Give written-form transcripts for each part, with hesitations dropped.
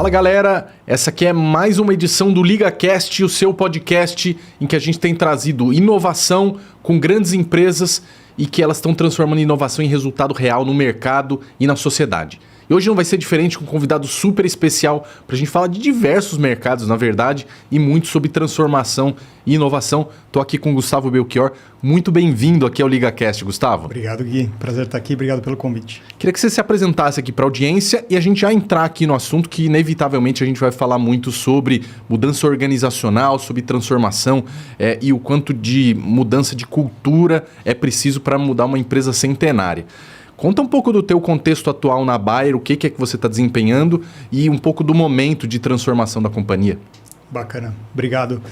Fala galera, essa aqui é mais uma edição do LigaCast, o seu podcast em que a gente tem trazido inovação com grandes empresas e que elas estão transformando inovação em resultado real no mercado e na sociedade. E hoje não vai ser diferente, com um convidado super especial para a gente falar de diversos mercados, na verdade, e muito sobre transformação e inovação. Estou aqui com o Gustavo Belchior. Muito bem-vindo aqui ao LigaCast, Gustavo. Obrigado, Gui. Prazer estar aqui. Obrigado pelo convite. Queria que você se apresentasse aqui para a audiência e a gente já entrar aqui no assunto que, inevitavelmente, a gente vai falar muito sobre mudança organizacional, sobre transformação e o quanto de mudança de cultura é preciso para mudar uma empresa centenária. Conta um pouco do teu contexto atual na Bayer, o que é que você está desempenhando e um pouco do momento de transformação da companhia. Bacana, obrigado.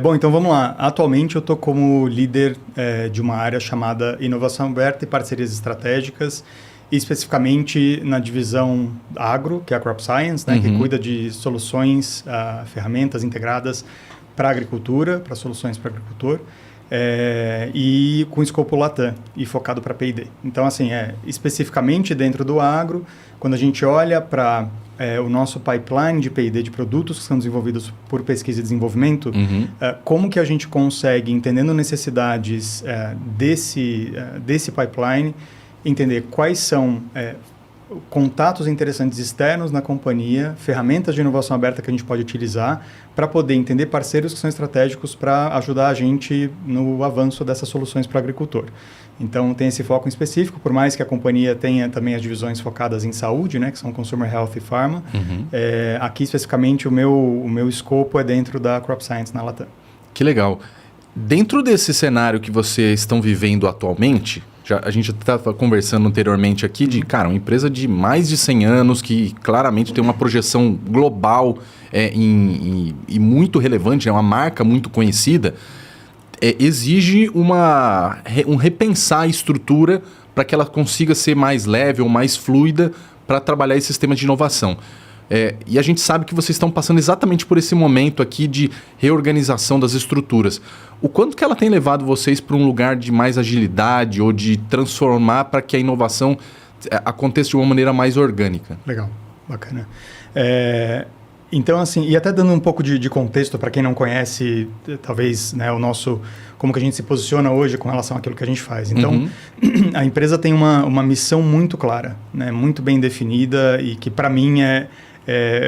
Bom, então vamos lá. Atualmente eu estou como líder de uma área chamada Inovação Aberta e Parcerias Estratégicas, especificamente na divisão agro, que é a Crop Science, né, que cuida de soluções, ferramentas integradas para a agricultura, para soluções para o agricultor. E com escopo Latam e focado para P&D. Então, assim, especificamente dentro do agro, quando a gente olha para o nosso pipeline de P&D de produtos que são desenvolvidos por pesquisa e desenvolvimento, como que a gente consegue, entendendo necessidades desse pipeline, entender quais são contatos interessantes externos na companhia, ferramentas de inovação aberta que a gente pode utilizar para poder entender parceiros que são estratégicos para ajudar a gente no avanço dessas soluções para o agricultor. Então, tem esse foco em específico, por mais que a companhia tenha também as divisões focadas em saúde, né, que são Consumer Health e Pharma. Aqui, especificamente, o meu escopo é dentro da Crop Science na Latam. Que legal. Dentro desse cenário que vocês estão vivendo atualmente, a gente estava conversando anteriormente aqui de, cara, uma empresa de mais de 100 anos que claramente tem uma projeção global e muito relevante, é uma marca muito conhecida, exige um repensar a estrutura para que ela consiga ser mais leve ou mais fluida para trabalhar esse sistema de inovação. E a gente sabe que vocês estão passando exatamente por esse momento aqui de reorganização das estruturas. O quanto que ela tem levado vocês para um lugar de mais agilidade ou de transformar para que a inovação aconteça de uma maneira mais orgânica? Legal, bacana. Então, assim, e até dando um pouco de contexto para quem não conhece, talvez, né, como que a gente se posiciona hoje com relação àquilo que a gente faz. Então, a empresa tem uma missão muito clara, né, muito bem definida e que, para mim, é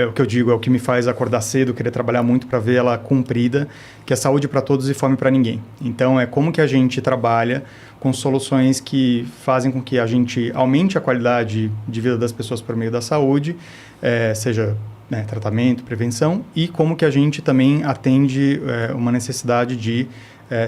o que eu digo, é o que me faz acordar cedo, querer trabalhar muito para ver ela cumprida, que é saúde para todos e fome para ninguém. Então, é como que a gente trabalha com soluções que fazem com que a gente aumente a qualidade de vida das pessoas por meio da saúde, seja tratamento, prevenção, e como que a gente também atende uma necessidade de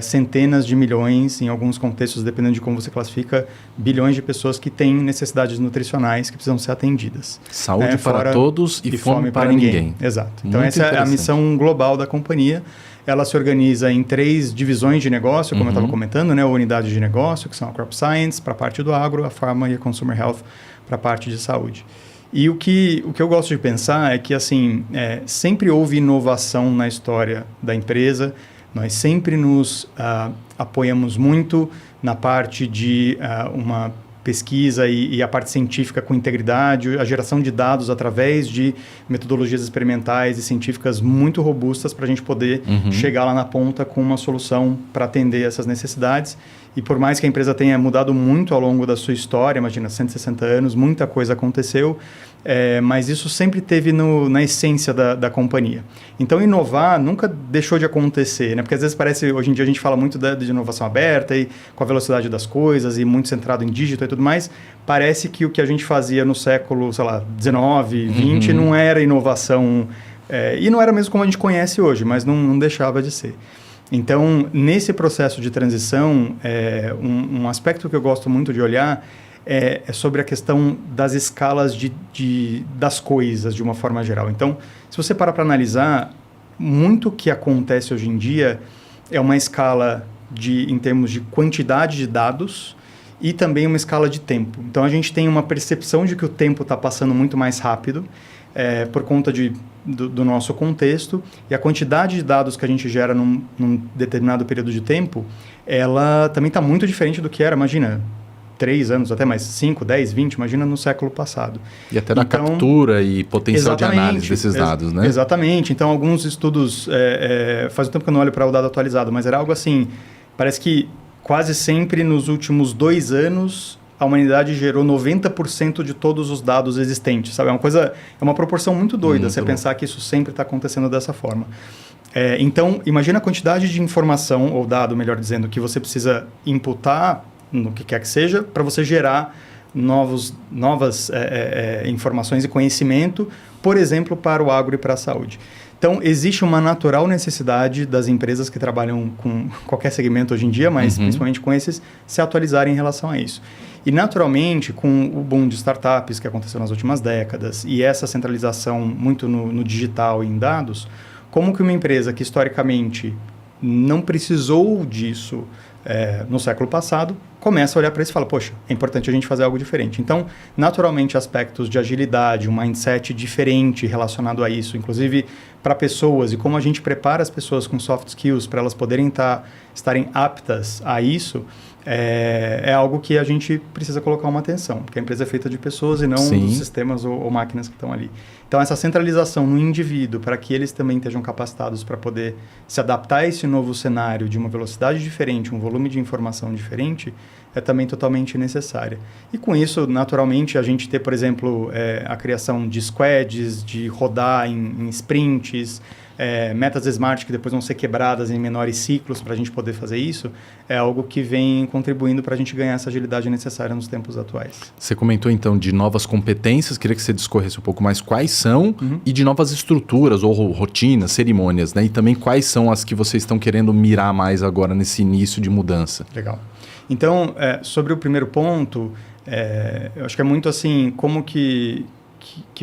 centenas de milhões, em alguns contextos, dependendo de como você classifica, bilhões de pessoas que têm necessidades nutricionais que precisam ser atendidas. Saúde para todos e fome para ninguém. Exato. Então, essa é a missão global da companhia. Ela se organiza em 3 divisões de negócio, como eu estava comentando, né? Unidades de negócio, que são a Crop Science, para a parte do agro, a Pharma e a Consumer Health, para a parte de saúde. E o que eu gosto de pensar é que, assim, sempre houve inovação na história da empresa. Nós sempre nos apoiamos muito na parte de uma pesquisa e a parte científica com integridade, a geração de dados através de metodologias experimentais e científicas muito robustas para a gente poder chegar lá na ponta com uma solução para atender essas necessidades. E por mais que a empresa tenha mudado muito ao longo da sua história, imagina, 160 anos, muita coisa aconteceu, mas isso sempre teve na essência da companhia. Então, inovar nunca deixou de acontecer, né? Porque às vezes parece, hoje em dia a gente fala muito de inovação aberta e com a velocidade das coisas e muito centrado em dígito e tudo mais, parece que o que a gente fazia no século, sei lá, 19, 20 não era inovação, e não era mesmo como a gente conhece hoje, mas não deixava de ser. Então, nesse processo de transição, um aspecto que eu gosto muito de olhar é sobre a questão das escalas das coisas, de uma forma geral. Então, se você parar para analisar, muito que acontece hoje em dia é uma escala em termos de quantidade de dados e também uma escala de tempo. Então, a gente tem uma percepção de que o tempo está passando muito mais rápido por conta do nosso contexto, e a quantidade de dados que a gente gera num determinado período de tempo, ela também está muito diferente do que era, imagina, 3 anos, até mais 5, 10, 20, imagina no século passado. E até na captura e potencial de análise desses dados, né? Exatamente. Então, alguns estudos... faz um tempo que eu não olho para o dado atualizado, mas era algo assim... Parece que quase sempre nos últimos 2 anos... a humanidade gerou 90% de todos os dados existentes, sabe? É uma proporção muito doida você pensar que isso sempre está acontecendo dessa forma. Então, imagina a quantidade de informação, ou dado, melhor dizendo, que você precisa imputar no que quer que seja, para você gerar novas informações e conhecimento, por exemplo, para o agro e para a saúde. Então, existe uma natural necessidade das empresas que trabalham com qualquer segmento hoje em dia, mas principalmente com esses, se atualizarem em relação a isso. E, naturalmente, com o boom de startups que aconteceu nas últimas décadas e essa centralização muito no digital e em dados, como que uma empresa que, historicamente, não precisou disso no século passado, começa a olhar para isso e fala, poxa, é importante a gente fazer algo diferente. Então, naturalmente, aspectos de agilidade, um mindset diferente relacionado a isso, inclusive para pessoas e como a gente prepara as pessoas com soft skills para elas poderem estarem aptas a isso, é algo que a gente precisa colocar uma atenção, porque a empresa é feita de pessoas e não dos sistemas ou máquinas que estão ali. Então, essa centralização no indivíduo, para que eles também estejam capacitados para poder se adaptar a esse novo cenário de uma velocidade diferente, um volume de informação diferente, é também totalmente necessária. E com isso, naturalmente, a gente ter, por exemplo, a criação de squads, de rodar em sprints, metas smart que depois vão ser quebradas em menores ciclos para a gente poder fazer isso, é algo que vem contribuindo para a gente ganhar essa agilidade necessária nos tempos atuais. Você comentou então de novas competências, queria que você discorresse um pouco mais quais são e de novas estruturas ou rotinas, cerimônias, né? E também quais são as que vocês estão querendo mirar mais agora nesse início de mudança. Legal. Então, sobre o primeiro ponto, eu acho que é muito assim, como que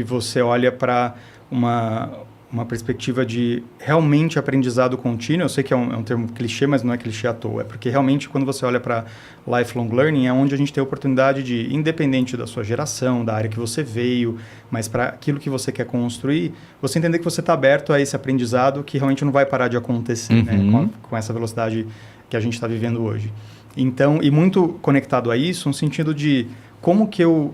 você olha para uma perspectiva de realmente aprendizado contínuo. Eu sei que é um termo clichê, mas não é clichê à toa. É porque realmente quando você olha para lifelong learning, é onde a gente tem a oportunidade de, independente da sua geração, da área que você veio, mas para aquilo que você quer construir, você entender que você está aberto a esse aprendizado que realmente não vai parar de acontecer, né? Com essa velocidade que a gente está vivendo hoje. Então, e muito conectado a isso, no sentido de como que eu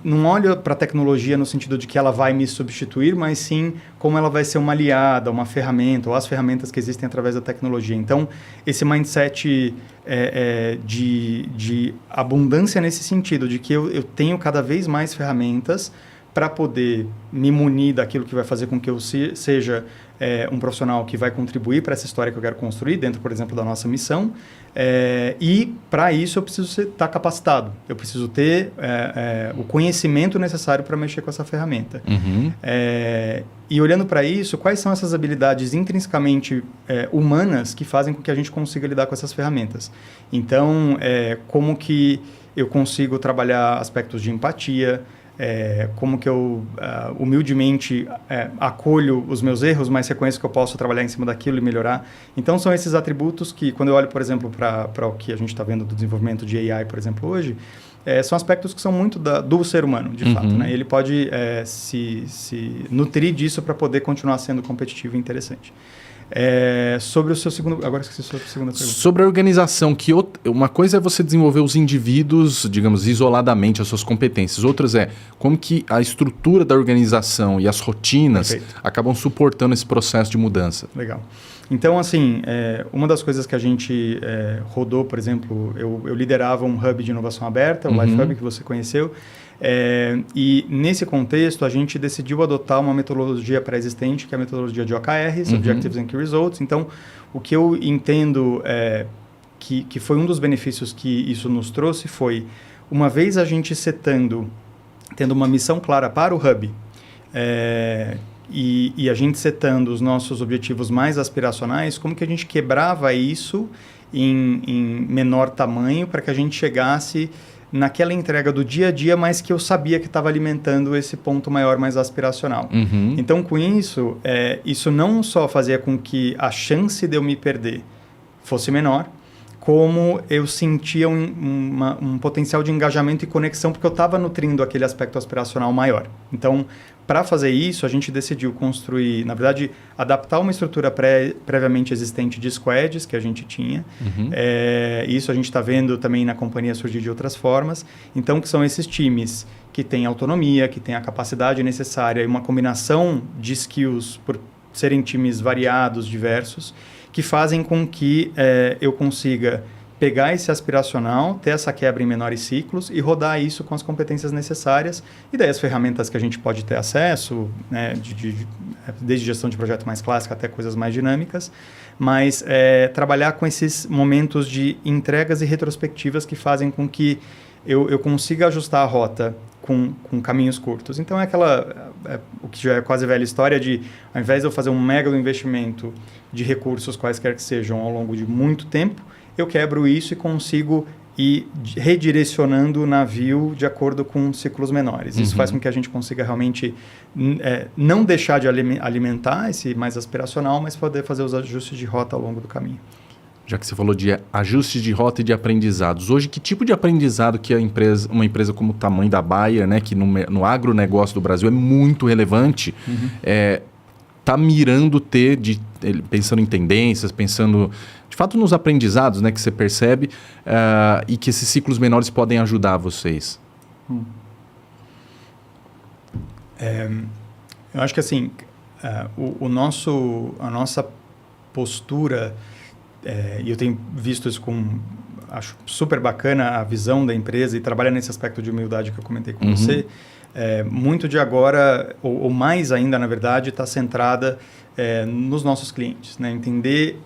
não olho para a tecnologia no sentido de que ela vai me substituir, mas sim como ela vai ser uma aliada, uma ferramenta, ou as ferramentas que existem através da tecnologia. Então, esse mindset de abundância nesse sentido, de que eu tenho cada vez mais ferramentas para poder me munir daquilo que vai fazer com que eu seja um profissional que vai contribuir para essa história que eu quero construir, dentro, por exemplo, da nossa missão. E, para isso, eu preciso estar capacitado. Eu preciso ter o conhecimento necessário para mexer com essa ferramenta. E, olhando para isso, quais são essas habilidades intrinsecamente humanas que fazem com que a gente consiga lidar com essas ferramentas? Então, como que eu consigo trabalhar aspectos de empatia, como que eu humildemente acolho os meus erros, mas reconheço que eu posso trabalhar em cima daquilo e melhorar. Então, são esses atributos que, quando eu olho, por exemplo, para o que a gente está vendo do desenvolvimento de AI, por exemplo, hoje, são aspectos que são muito do ser humano, de fato. Né? Ele pode se nutrir disso para poder continuar sendo competitivo e interessante. Sobre o seu segundo... Agora esqueci a sua segunda pergunta. Sobre a organização, que uma coisa é você desenvolver os indivíduos, digamos, isoladamente, as suas competências. Outras como que a estrutura da organização e as rotinas acabam suportando esse processo de mudança. Legal. Então, assim, uma das coisas que a gente rodou, por exemplo, eu liderava um hub de inovação aberta, o Life Hub, que você conheceu. E nesse contexto a gente decidiu adotar uma metodologia pré-existente, que é a metodologia de OKRs, Objectives and Key Results. Então, o que eu entendo que foi um dos benefícios que isso nos trouxe foi, uma vez a gente tendo uma missão clara para o Hub, e a gente setando os nossos objetivos mais aspiracionais, como que a gente quebrava isso em menor tamanho para que a gente chegasse naquela entrega do dia a dia, mas que eu sabia que estava alimentando esse ponto maior, mais aspiracional. Então, com isso, isso não só fazia com que a chance de eu me perder fosse menor, como eu sentia um potencial de engajamento e conexão, porque eu estava nutrindo aquele aspecto aspiracional maior. Então, para fazer isso, a gente decidiu construir, na verdade, adaptar uma estrutura previamente existente de squads que a gente tinha. Isso a gente está vendo também na companhia surgir de outras formas. Então, que são esses times que têm autonomia, que têm a capacidade necessária e uma combinação de skills por serem times variados, diversos, que fazem com que eu consiga pegar esse aspiracional, ter essa quebra em menores ciclos e rodar isso com as competências necessárias. E daí as ferramentas que a gente pode ter acesso, né, desde gestão de projeto mais clássica até coisas mais dinâmicas, mas trabalhar com esses momentos de entregas e retrospectivas que fazem com que eu consiga ajustar a rota com caminhos curtos. Então, o que já é quase velha história de, ao invés de eu fazer um mega investimento de recursos, quaisquer que sejam, ao longo de muito tempo, eu quebro isso e consigo ir redirecionando o navio de acordo com ciclos menores. Isso faz com que a gente consiga realmente não deixar de alimentar esse mais aspiracional, mas poder fazer os ajustes de rota ao longo do caminho. Já que você falou de ajustes de rota e de aprendizados, hoje que tipo de aprendizado que uma empresa como o tamanho da Bayer, né, que no agronegócio do Brasil é muito relevante, está mirando ter, pensando em tendências, pensando de fato nos aprendizados, né, que você percebe e que esses ciclos menores podem ajudar vocês? Eu acho que assim, a nossa postura, e eu tenho visto isso acho super bacana a visão da empresa e trabalha nesse aspecto de humildade que eu comentei com você. Muito de agora, ou mais ainda, na verdade, está centrada nos nossos clientes, né? Entender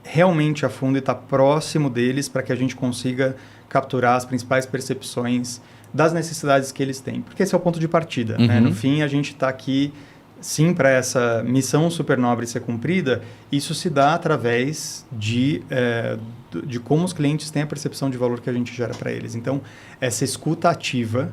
realmente a fundo e estar próximo deles para que a gente consiga capturar as principais percepções das necessidades que eles têm. Porque esse é o ponto de partida, né? No fim, a gente está aqui sim, para essa missão super nobre ser cumprida, isso se dá através de como os clientes têm a percepção de valor que a gente gera para eles. Então, essa escuta ativa,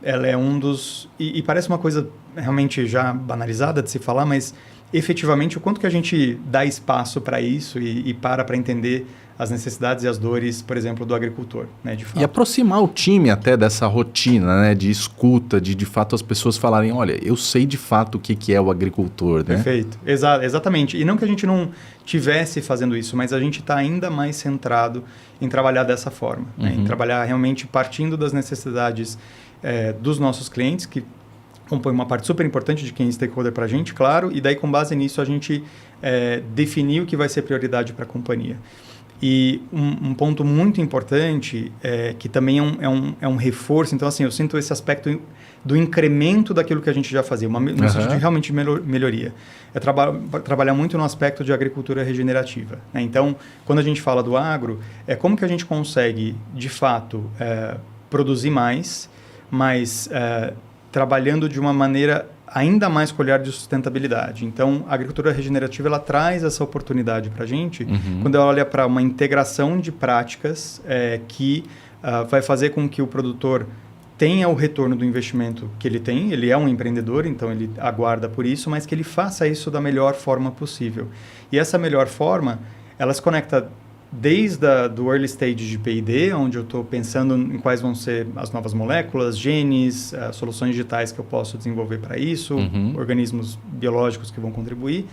ela é um dos... E parece uma coisa realmente já banalizada de se falar, mas efetivamente o quanto que a gente dá espaço para isso e para entender as necessidades e as dores, por exemplo, do agricultor, né, de fato. E aproximar o time até dessa rotina, né, de escuta, de fato as pessoas falarem, olha, eu sei de fato o que é o agricultor, né? Perfeito, exatamente. E não que a gente não tivesse fazendo isso, mas a gente está ainda mais centrado em trabalhar dessa forma, né, em trabalhar realmente partindo das necessidades dos nossos clientes, que compõe uma parte super importante de quem é stakeholder para a gente, claro, e daí com base nisso a gente definir o que vai ser prioridade para a companhia. E um ponto muito importante, que também é um reforço, então assim, eu sinto esse aspecto do incremento daquilo que a gente já fazia, no sentido de realmente melhoria. Trabalhar muito no aspecto de agricultura regenerativa, né? Então, quando a gente fala do agro, como que a gente consegue, de fato, produzir mais, mas trabalhando de uma maneira ainda mais com olhar de sustentabilidade. Então, a agricultura regenerativa ela traz essa oportunidade para a gente quando ela olha para uma integração de práticas que vai fazer com que o produtor tenha o retorno do investimento que ele tem. Ele é um empreendedor, então ele aguarda por isso, mas que ele faça isso da melhor forma possível. E essa melhor forma, ela se conecta desde do early stage de P&D, onde eu estou pensando em quais vão ser as novas moléculas, genes, soluções digitais que eu posso desenvolver para isso, organismos biológicos que vão contribuir,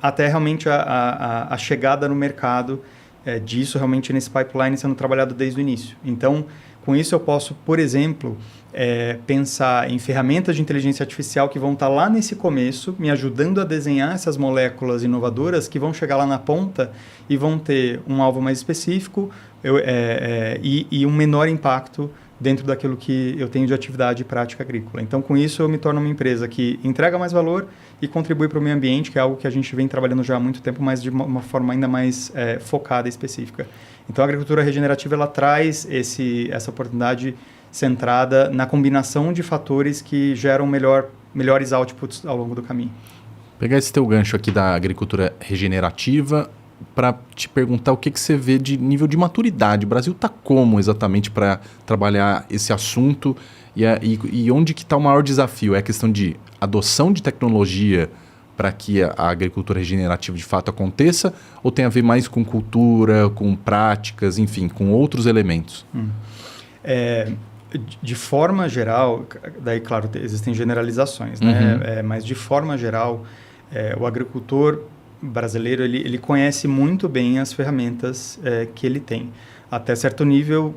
até realmente a chegada no mercado disso realmente nesse pipeline sendo trabalhado desde o início. Então, com isso eu posso, por exemplo, pensar em ferramentas de inteligência artificial que vão estar lá nesse começo, me ajudando a desenhar essas moléculas inovadoras que vão chegar lá na ponta e vão ter um alvo mais específico e um menor impacto dentro daquilo que eu tenho de atividade e prática agrícola. Então, com isso, eu me torno uma empresa que entrega mais valor e contribui para o meio ambiente, que é algo que a gente vem trabalhando já há muito tempo, mas de uma forma ainda mais focada e específica. Então, a agricultura regenerativa ela traz essa oportunidade centrada na combinação de fatores que geram melhores outputs ao longo do caminho. Pegar esse teu gancho aqui da agricultura regenerativa para te perguntar o que você vê de nível de maturidade. O Brasil está como exatamente para trabalhar esse assunto e onde que está o maior desafio? É a questão de adoção de tecnologia para que a agricultura regenerativa de fato aconteça? Ou tem a ver mais com cultura, com práticas, enfim, com outros elementos? De forma geral, daí, claro, existem generalizações, né? Mas de forma geral, o agricultor brasileiro ele conhece muito bem as ferramentas que ele tem. Até certo nível,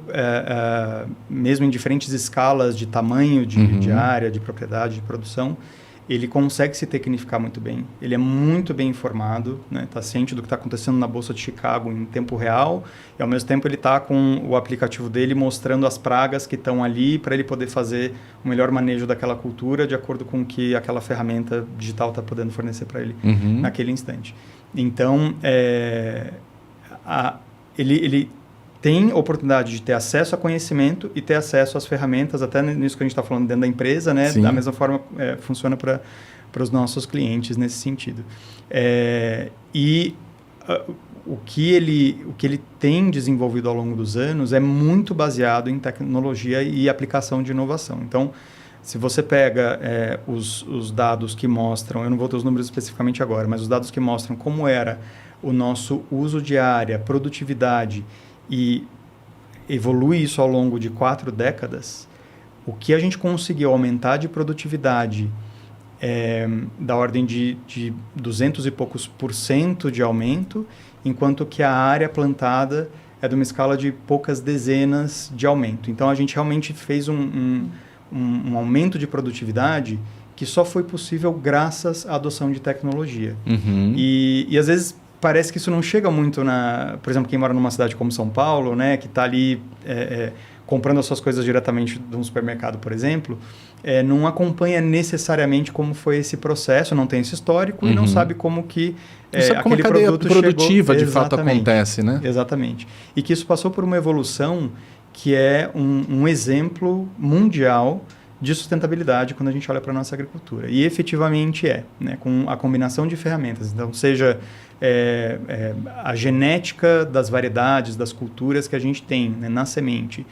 mesmo em diferentes escalas de tamanho, de área, de propriedade, de produção, ele consegue se tecnificar muito bem. Ele é muito bem informado, né? Está ciente do que está acontecendo na Bolsa de Chicago em tempo real e, ao mesmo tempo, ele está com o aplicativo dele mostrando as pragas que estão ali para ele poder fazer o melhor manejo daquela cultura de acordo com o que aquela ferramenta digital está podendo fornecer para ele naquele instante. Então, ele tem oportunidade de ter acesso a conhecimento e ter acesso às ferramentas, até nisso que a gente está falando dentro da empresa, né? Da mesma forma funciona para os nossos clientes nesse sentido. O que ele tem desenvolvido ao longo dos anos é muito baseado em tecnologia e aplicação de inovação. Então, se você pega os dados que mostram, eu não vou ter os números especificamente agora, mas os dados que mostram como era o nosso uso de área, produtividade, e evolui isso ao longo de 4 décadas, o que a gente conseguiu aumentar de produtividade da ordem de 200 e poucos % de aumento, enquanto que a área plantada é de uma escala de poucas dezenas de aumento. Então, a gente realmente fez um aumento de produtividade que só foi possível graças à adoção de tecnologia. E às vezes, parece que isso não chega muito por exemplo, quem mora numa cidade como São Paulo, né, que está ali comprando as suas coisas diretamente de um supermercado, por exemplo, não acompanha necessariamente como foi esse processo, não tem esse histórico e não sabe como que aquele produto produtiva chegou. De fato acontece, né? Exatamente. E que isso passou por uma evolução que é um exemplo mundial de sustentabilidade quando a gente olha para a nossa agricultura. E efetivamente né, com a combinação de ferramentas. Então, seja a genética das variedades, das culturas que a gente tem, né, na semente,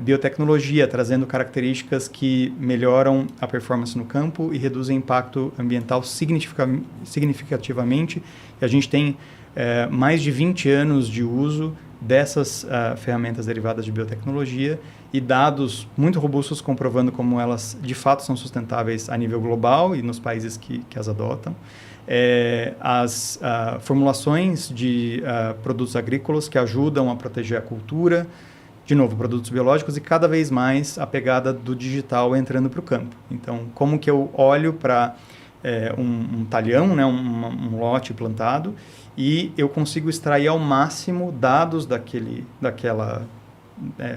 biotecnologia, trazendo características que melhoram a performance no campo e reduzem o impacto ambiental significativamente. E a gente tem mais de 20 anos de uso dessas ferramentas derivadas de biotecnologia e dados muito robustos comprovando como elas de fato são sustentáveis a nível global e nos países que as adotam. As formulações de produtos agrícolas que ajudam a proteger a cultura, de novo, produtos biológicos e cada vez mais a pegada do digital entrando para o campo. Então, como que eu olho para um talhão, né, um lote plantado, e eu consigo extrair ao máximo dados daquela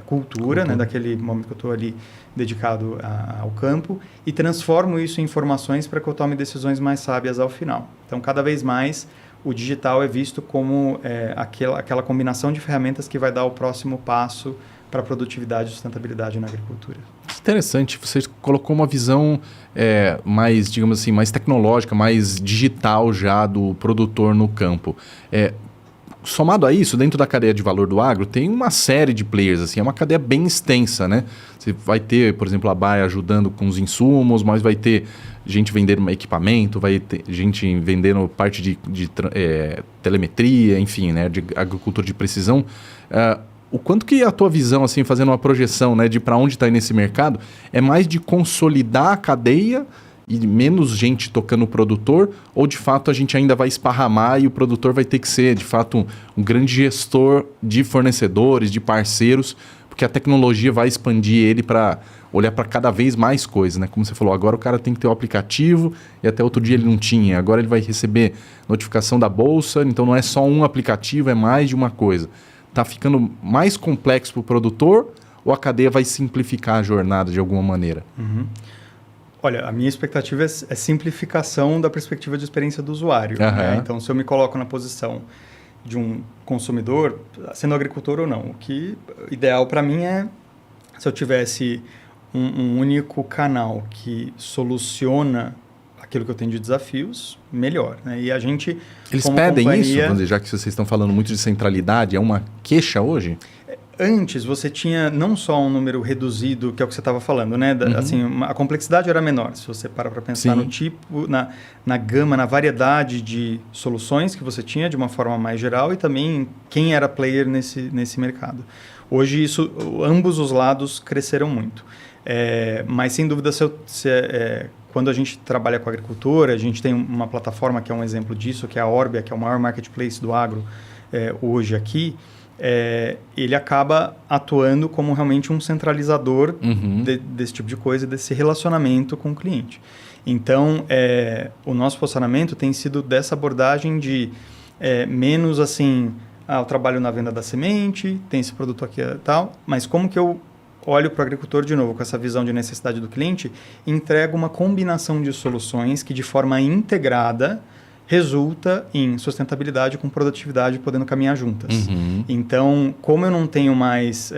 cultura, né, daquele momento que eu estou ali dedicado ao campo, e transformo isso em informações para que eu tome decisões mais sábias ao final. Então, cada vez mais, o digital é visto como aquela combinação de ferramentas que vai dar o próximo passo para a produtividade e sustentabilidade na agricultura. Interessante, você colocou uma visão mais, digamos assim, mais tecnológica, mais digital já do produtor no campo. Somado a isso, dentro da cadeia de valor do agro, tem uma série de players, assim, é uma cadeia bem extensa, né? Você vai ter, por exemplo, a Bayer ajudando com os insumos, mas vai ter gente vendendo equipamento, vai ter gente vendendo parte de telemetria, enfim, né? De agricultura de precisão. O quanto que a tua visão, assim, fazendo uma projeção, né, de para onde está nesse mercado, é mais de consolidar a cadeia e menos gente tocando o produtor, ou de fato a gente ainda vai esparramar e o produtor vai ter que ser, de fato, um grande gestor de fornecedores, de parceiros, porque a tecnologia vai expandir ele para olhar para cada vez mais coisas, né? Como você falou, agora o cara tem que ter o aplicativo e até outro dia ele não tinha, agora ele vai receber notificação da bolsa, então não é só um aplicativo, é mais de uma coisa. Está ficando mais complexo para o produtor ou a cadeia vai simplificar a jornada de alguma maneira? Olha, a minha expectativa é simplificação da perspectiva de experiência do usuário. Né? Então, se eu me coloco na posição de um consumidor, sendo agricultor ou não, o que ideal para mim é se eu tivesse um único canal que soluciona aquilo que eu tenho de desafios, melhor. Né? E a gente, eles pedem companhia, isso? Vamos dizer, já que vocês estão falando muito de centralidade, é uma queixa hoje? antes você tinha não só um número reduzido, que é o que você estava falando, né? Assim, a complexidade era menor. Se você para pensar no tipo, na gama, na variedade de soluções que você tinha de uma forma mais geral e também quem era player nesse mercado. Hoje, ambos os lados cresceram muito. Mas, sem dúvida, quando a gente trabalha com agricultura, a gente tem uma plataforma que é um exemplo disso, que é a Orbia, que é o maior marketplace do agro hoje aqui. Ele acaba atuando como realmente um centralizador desse tipo de coisa, desse relacionamento com o cliente. Então, o nosso posicionamento tem sido dessa abordagem de menos assim, eu trabalho na venda da semente, tem esse produto aqui e tal, mas como que eu olho para o agricultor de novo com essa visão de necessidade do cliente, entrego uma combinação de soluções que de forma integrada resulta em sustentabilidade com produtividade podendo caminhar juntas. Então, como eu não tenho mais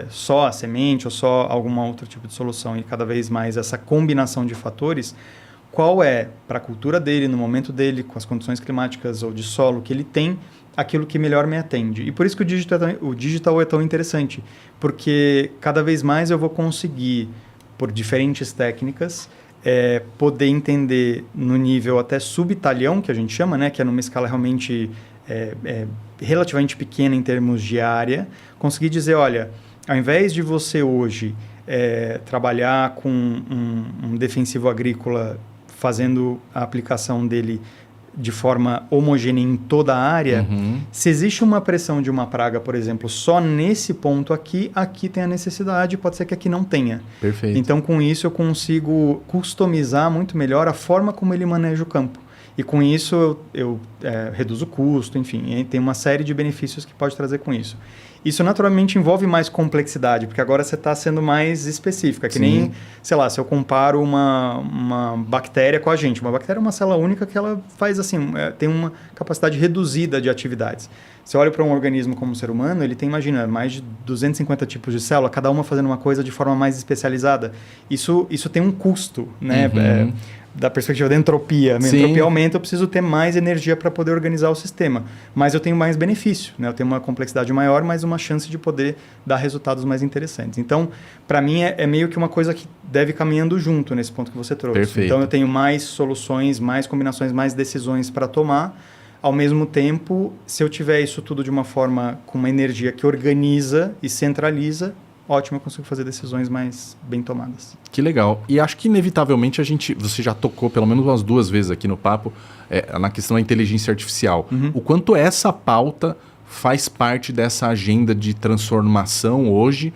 só a semente ou só algum outro tipo de solução e cada vez mais essa combinação de fatores, qual é, para a cultura dele, no momento dele, com as condições climáticas ou de solo que ele tem, aquilo que melhor me atende. E por isso que o digital é tão interessante, porque cada vez mais eu vou conseguir, por diferentes técnicas, poder entender no nível até subtalhão, que a gente chama, né, que é numa escala realmente relativamente pequena em termos de área, conseguir dizer, olha, ao invés de você hoje trabalhar com um defensivo agrícola fazendo a aplicação dele de forma homogênea em toda a área, se existe uma pressão de uma praga, por exemplo, só nesse ponto aqui tem a necessidade, pode ser que aqui não tenha. Perfeito. Então, com isso, eu consigo customizar muito melhor a forma como ele maneja o campo. E com isso, eu reduzo o custo, enfim, tem uma série de benefícios que pode trazer com isso. Isso naturalmente envolve mais complexidade, porque agora você está sendo mais específica, que nem, sei lá, se eu comparo uma bactéria com a gente. Uma bactéria é uma célula única que ela faz assim, tem uma capacidade reduzida de atividades. Você olha para um organismo como o ser humano, ele tem, imagina, mais de 250 tipos de célula, cada uma fazendo uma coisa de forma mais especializada. Isso tem um custo, né? Da perspectiva da entropia. A minha entropia aumenta, eu preciso ter mais energia para poder organizar o sistema. Mas eu tenho mais benefício, né? Eu tenho uma complexidade maior, mas uma chance de poder dar resultados mais interessantes. Então, para mim, é meio que uma coisa que deve caminhando junto nesse ponto que você trouxe. Perfeito. Então, eu tenho mais soluções, mais combinações, mais decisões para tomar. Ao mesmo tempo, se eu tiver isso tudo de uma forma, com uma energia que organiza e centraliza, ótimo, eu consigo fazer decisões mais bem tomadas. Que legal. E acho que inevitavelmente você já tocou pelo menos umas 2 vezes aqui no papo, na questão da inteligência artificial. O quanto essa pauta faz parte dessa agenda de transformação hoje,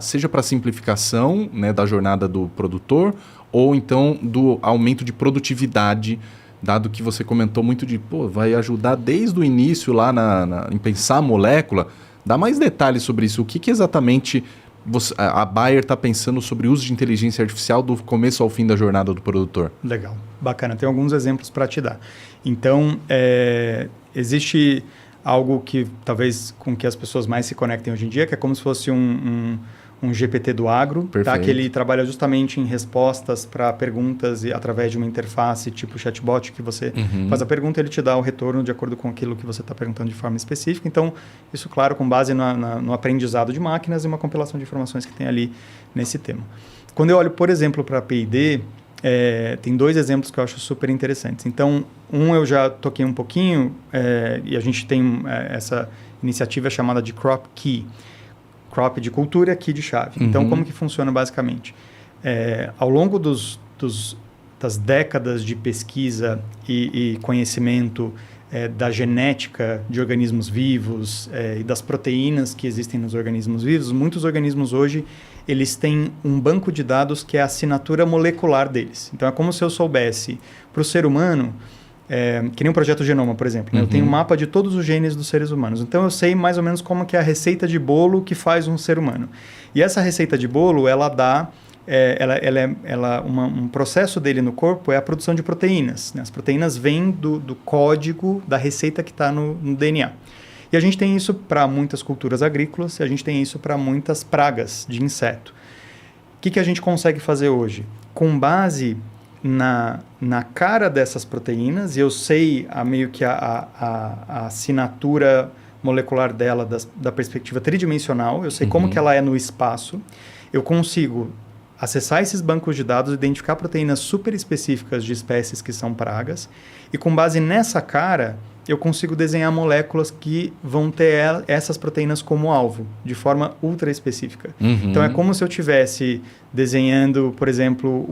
seja para simplificação, né, da jornada do produtor, ou então do aumento de produtividade, dado que você comentou muito vai ajudar desde o início lá em pensar a molécula. Dá mais detalhes sobre isso. O que exatamente a Bayer está pensando sobre o uso de inteligência artificial do começo ao fim da jornada do produtor? Legal, bacana. Tem alguns exemplos para te dar. Então, existe algo que talvez com que as pessoas mais se conectem hoje em dia, que é como se fosse um GPT do agro, tá? Que ele trabalha justamente em respostas para perguntas através de uma interface tipo chatbot, que você faz a pergunta e ele te dá o retorno de acordo com aquilo que você está perguntando de forma específica. Então, isso, claro, com base no aprendizado de máquinas e uma compilação de informações que tem ali nesse tema. Quando eu olho, por exemplo, para a P&D, tem 2 exemplos que eu acho super interessantes. Então, eu já toquei um pouquinho, e a gente tem essa iniciativa chamada de Crop Key. Crop de cultura, Key de chave. Então, como que funciona basicamente? Ao longo das décadas de pesquisa e conhecimento da genética de organismos vivos e das proteínas que existem nos organismos vivos, muitos organismos hoje eles têm um banco de dados que é a assinatura molecular deles. Então, é como se eu soubesse, para o ser humano, que nem um projeto Genoma, por exemplo. Né? Eu tenho um mapa de todos os genes dos seres humanos. Então, eu sei mais ou menos como que é a receita de bolo que faz um ser humano. E essa receita de bolo, ela dá... um processo dele no corpo é a produção de proteínas. Né? As proteínas vêm do código da receita que está no DNA. E a gente tem isso para muitas culturas agrícolas e a gente tem isso para muitas pragas de inseto. O que a gente consegue fazer hoje? Com base na cara dessas proteínas, e eu sei meio que a assinatura molecular dela da perspectiva tridimensional, eu sei como que ela é no espaço, eu consigo acessar esses bancos de dados, identificar proteínas super específicas de espécies que são pragas, e com base nessa cara, eu consigo desenhar moléculas que vão ter essas proteínas como alvo, de forma ultra específica. Então, é como se eu estivesse desenhando, por exemplo,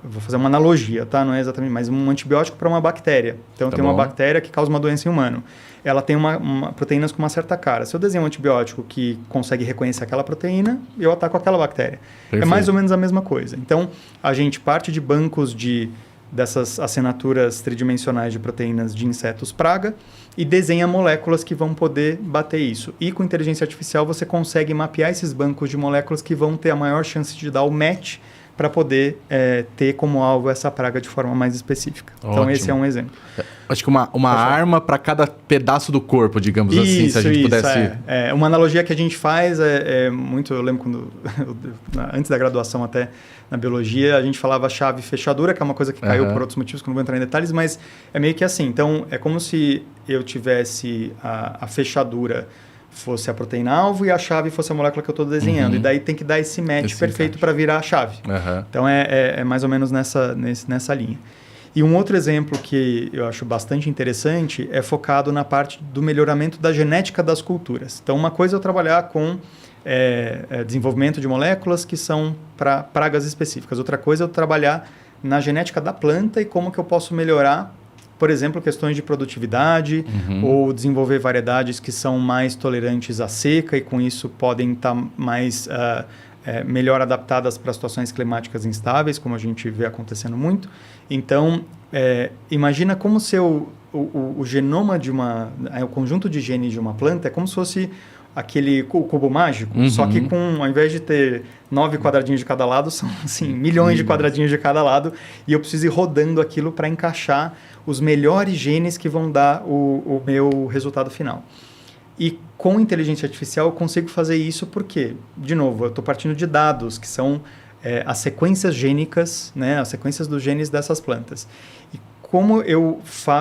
vou fazer uma analogia, tá? Não é exatamente, mas um antibiótico para uma bactéria. Então, tem uma bactéria que causa uma doença em humano. Ela tem proteínas com uma certa cara. Se eu desenho um antibiótico que consegue reconhecer aquela proteína, eu ataco aquela bactéria. Perfeito. É mais ou menos a mesma coisa. Então, a gente parte de bancos dessas assinaturas tridimensionais de proteínas de insetos praga e desenha moléculas que vão poder bater isso. E com inteligência artificial você consegue mapear esses bancos de moléculas que vão ter a maior chance de dar o match para poder ter como alvo essa praga de forma mais específica. Ótimo. Então, esse é um exemplo. Acho que uma arma para cada pedaço do corpo, digamos assim, se a gente pudesse... Uma analogia que a gente faz muito... Eu lembro quando... antes da graduação até, na biologia, a gente falava chave e fechadura, que é uma coisa que caiu por outros motivos, que eu não vou entrar em detalhes, mas é meio que assim. Então, é como se eu tivesse a fechadura fosse a proteína-alvo e a chave fosse a molécula que eu estou desenhando. E daí tem que dar esse match perfeito para virar a chave. Então, é mais ou menos nessa linha. E um outro exemplo que eu acho bastante interessante é focado na parte do melhoramento da genética das culturas. Então, uma coisa é eu trabalhar com desenvolvimento de moléculas que são para pragas específicas. Outra coisa é eu trabalhar na genética da planta e como que eu posso melhorar, por exemplo, questões de produtividade ou desenvolver variedades que são mais tolerantes à seca e com isso podem estar mais melhor adaptadas para situações climáticas instáveis, como a gente vê acontecendo muito. Então, imagina como se o genoma o conjunto de genes de uma planta é como se fosse aquele cubo mágico, só que ao invés de ter 9 quadradinhos de cada lado, são assim, milhões de quadradinhos de cada lado, e eu preciso ir rodando aquilo para encaixar os melhores genes que vão dar o meu resultado final. E com inteligência artificial eu consigo fazer isso porque, de novo, eu estou partindo de dados, que são as sequências gênicas, né, as sequências dos genes dessas plantas. E como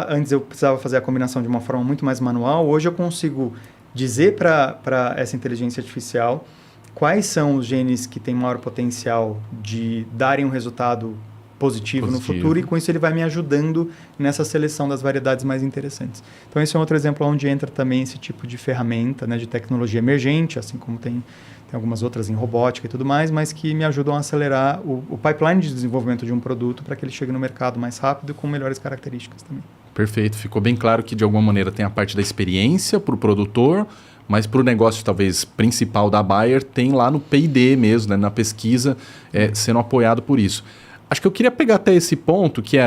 antes eu precisava fazer a combinação de uma forma muito mais manual, hoje eu consigo dizer para essa inteligência artificial quais são os genes que têm maior potencial de darem um resultado positivo no futuro, e com isso ele vai me ajudando nessa seleção das variedades mais interessantes. Então, esse é um outro exemplo onde entra também esse tipo de ferramenta, né, de tecnologia emergente, assim como tem algumas outras em robótica e tudo mais, mas que me ajudam a acelerar o pipeline de desenvolvimento de um produto para que ele chegue no mercado mais rápido e com melhores características também. Perfeito. Ficou bem claro que, de alguma maneira, tem a parte da experiência para o produtor, mas para o negócio, talvez, principal da Bayer, tem lá no P&D mesmo, né, na pesquisa, sendo apoiado por isso. Acho que eu queria pegar até esse ponto, que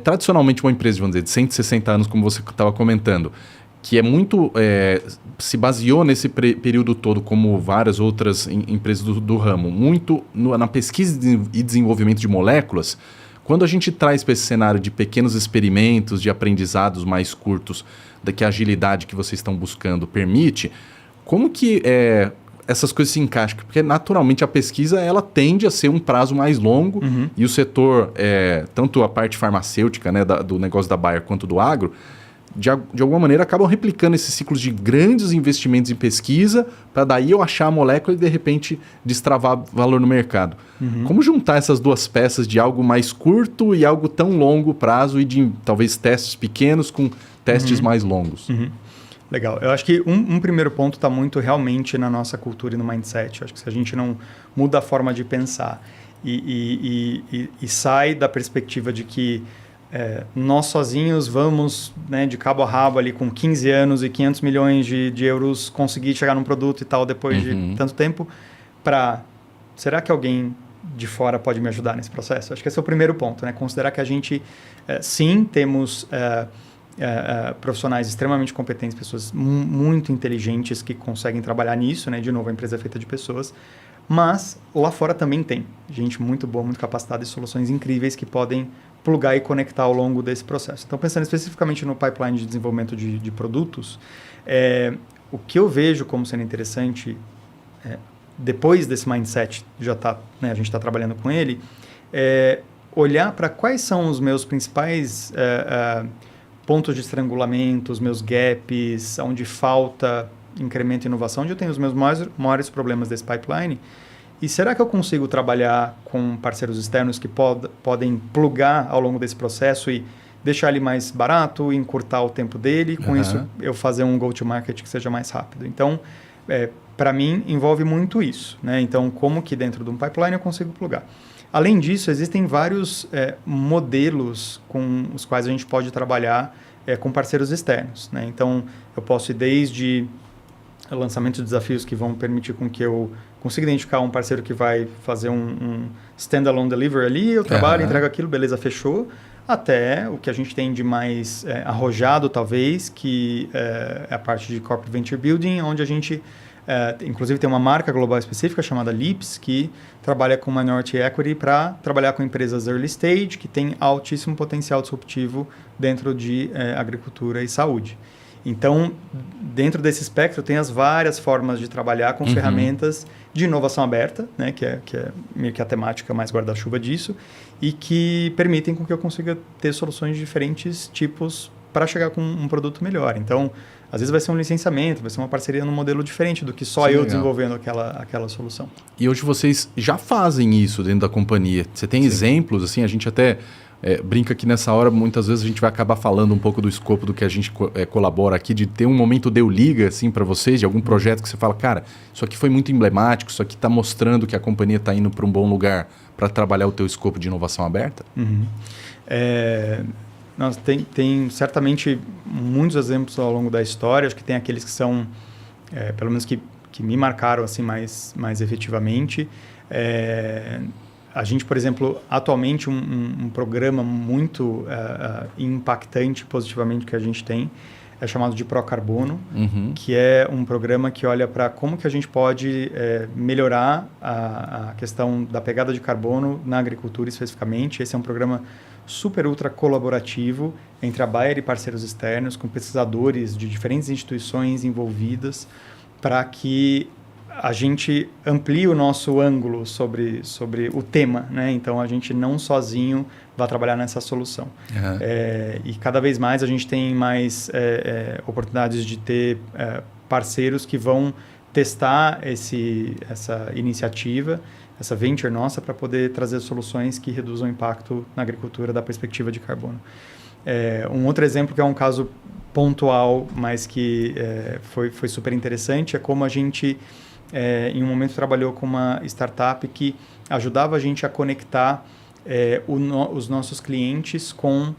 tradicionalmente uma empresa, vamos dizer, de 160 anos, como você estava comentando, que é muito... se baseou nesse período todo, como várias outras empresas do ramo, muito na pesquisa e desenvolvimento de moléculas. Quando a gente traz para esse cenário de pequenos experimentos, de aprendizados mais curtos, que a agilidade que vocês estão buscando permite, como que essas coisas se encaixam? Porque, naturalmente, a pesquisa ela tende a ser um prazo mais longo e o setor, tanto a parte farmacêutica, né, do negócio da Bayer, quanto do agro, de alguma maneira acabam replicando esses ciclos de grandes investimentos em pesquisa para daí eu achar a molécula e, de repente, destravar valor no mercado. Como juntar essas duas peças de algo mais curto e algo tão longo prazo e de, talvez, testes pequenos com testes mais longos? Legal. Eu acho que um primeiro ponto está muito realmente na nossa cultura e no mindset. Eu acho que se a gente não muda a forma de pensar e sai da perspectiva de que nós sozinhos vamos, né, de cabo a rabo ali com 15 anos e 500 milhões de euros conseguir chegar num produto e tal depois de tanto tempo, será que alguém de fora pode me ajudar nesse processo? Acho que esse é o primeiro ponto, né? Considerar que a gente, sim, temos profissionais extremamente competentes, pessoas muito inteligentes que conseguem trabalhar nisso, né? De novo, a empresa é feita de pessoas, mas lá fora também tem gente muito boa, muito capacitada e soluções incríveis que podem plugar e conectar ao longo desse processo. Então, pensando especificamente no pipeline de desenvolvimento de produtos, o que eu vejo como sendo interessante, depois desse mindset, a gente está trabalhando com ele, olhar para quais são os meus principais pontos de estrangulamento, os meus gaps, onde falta incremento e inovação, onde eu tenho os meus maiores problemas desse pipeline. E será que eu consigo trabalhar com parceiros externos que podem plugar ao longo desse processo e deixar ele mais barato, encurtar o tempo dele, com isso eu fazer um go-to-market que seja mais rápido. Então, para mim, envolve muito isso, né? Então, como que dentro de um pipeline eu consigo plugar? Além disso, existem vários modelos com os quais a gente pode trabalhar com parceiros externos, né? Então, eu posso ir desde lançamento de desafios que vão permitir com que eu consiga identificar um parceiro que vai fazer um standalone delivery ali, eu trabalho, entrego aquilo, beleza, fechou, até o que a gente tem de mais arrojado, talvez, que é a parte de Corporate Venture Building, onde a gente, inclusive, tem uma marca global específica chamada Lips, que trabalha com Minority Equity para trabalhar com empresas early stage, que tem altíssimo potencial disruptivo dentro de agricultura e saúde. Então, dentro desse espectro, tem as várias formas de trabalhar com ferramentas de inovação aberta, né, que é meio que a temática mais guarda-chuva disso, e que permitem com que eu consiga ter soluções de diferentes tipos para chegar com um produto melhor. Então, às vezes vai ser um licenciamento, vai ser uma parceria num modelo diferente do que só eu desenvolvendo aquela solução. E hoje vocês já fazem isso dentro da companhia. Você tem exemplos, assim, a gente até... brinca que nessa hora, muitas vezes, a gente vai acabar falando um pouco do escopo do que a gente colabora aqui, de ter um momento deu liga, assim, para vocês, de algum projeto que você fala, cara, isso aqui foi muito emblemático, isso aqui está mostrando que a companhia está indo para um bom lugar para trabalhar o teu escopo de inovação aberta? Tem certamente muitos exemplos ao longo da história, acho que tem aqueles que são, pelo menos que me marcaram assim, mais efetivamente. A gente, por exemplo, atualmente um programa muito impactante positivamente que a gente tem é chamado de Procarbono, que é um programa que olha para como que a gente pode melhorar a questão da pegada de carbono na agricultura especificamente. Esse é um programa super ultra colaborativo entre a Bayer e parceiros externos, com pesquisadores de diferentes instituições envolvidas, para que a gente amplia o nosso ângulo sobre o tema, né? Então, a gente não sozinho vai trabalhar nessa solução. E cada vez mais a gente tem mais oportunidades de ter parceiros que vão testar essa iniciativa, essa venture nossa, para poder trazer soluções que reduzam o impacto na agricultura da perspectiva de carbono. Um outro exemplo que é um caso pontual, mas que foi super interessante, é como a gente... em um momento trabalhou com uma startup que ajudava a gente a conectar os nossos clientes com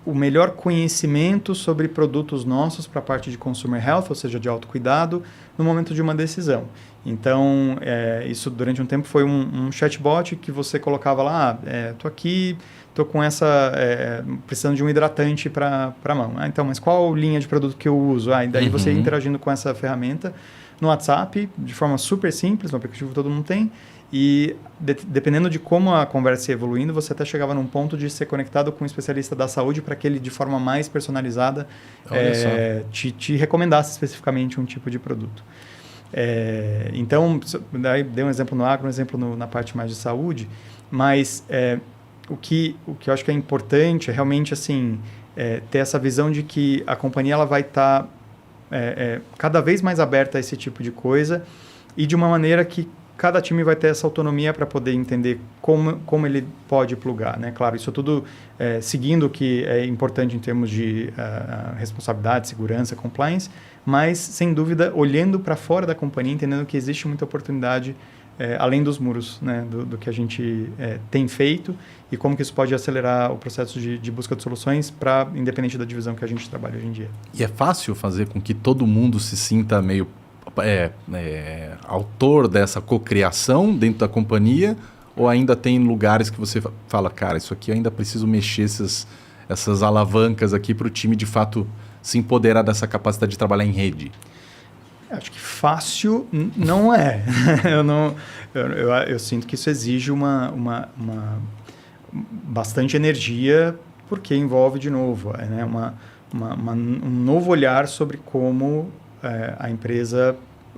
o melhor conhecimento sobre produtos nossos para a parte de consumer health, ou seja, de autocuidado, no momento de uma decisão. Então, isso durante um tempo foi um chatbot que você colocava lá, estou aqui, estou com precisando de um hidratante para a mão. Então, mas qual linha de produto que eu uso? E daí você interagindo com essa ferramenta no WhatsApp, de forma super simples, no aplicativo que todo mundo tem, e dependendo de como a conversa ia evoluindo, você até chegava num ponto de ser conectado com um especialista da saúde para que ele, de forma mais personalizada, te recomendasse especificamente um tipo de produto. Então, daí dei um exemplo no agro, um exemplo na parte mais de saúde, mas o que eu acho que é importante é realmente assim, ter essa visão de que a companhia ela vai estar cada vez mais aberta a esse tipo de coisa e de uma maneira que cada time vai ter essa autonomia para poder entender como ele pode plugar, né? Claro, isso tudo seguindo o que é importante em termos de responsabilidade, segurança, compliance, mas, sem dúvida, olhando para fora da companhia, entendendo que existe muita oportunidade além dos muros, né? do que a gente tem feito e como que isso pode acelerar o processo de busca de soluções independente da divisão que a gente trabalha hoje em dia. E é fácil fazer com que todo mundo se sinta meio autor dessa cocriação dentro da companhia, ou ainda tem lugares que você fala, cara, isso aqui eu ainda preciso mexer essas alavancas aqui para o time de fato se empoderar dessa capacidade de trabalhar em rede? Acho que fácil não é. Eu sinto que isso exige bastante energia, porque envolve, de novo, né, um novo olhar sobre como a empresa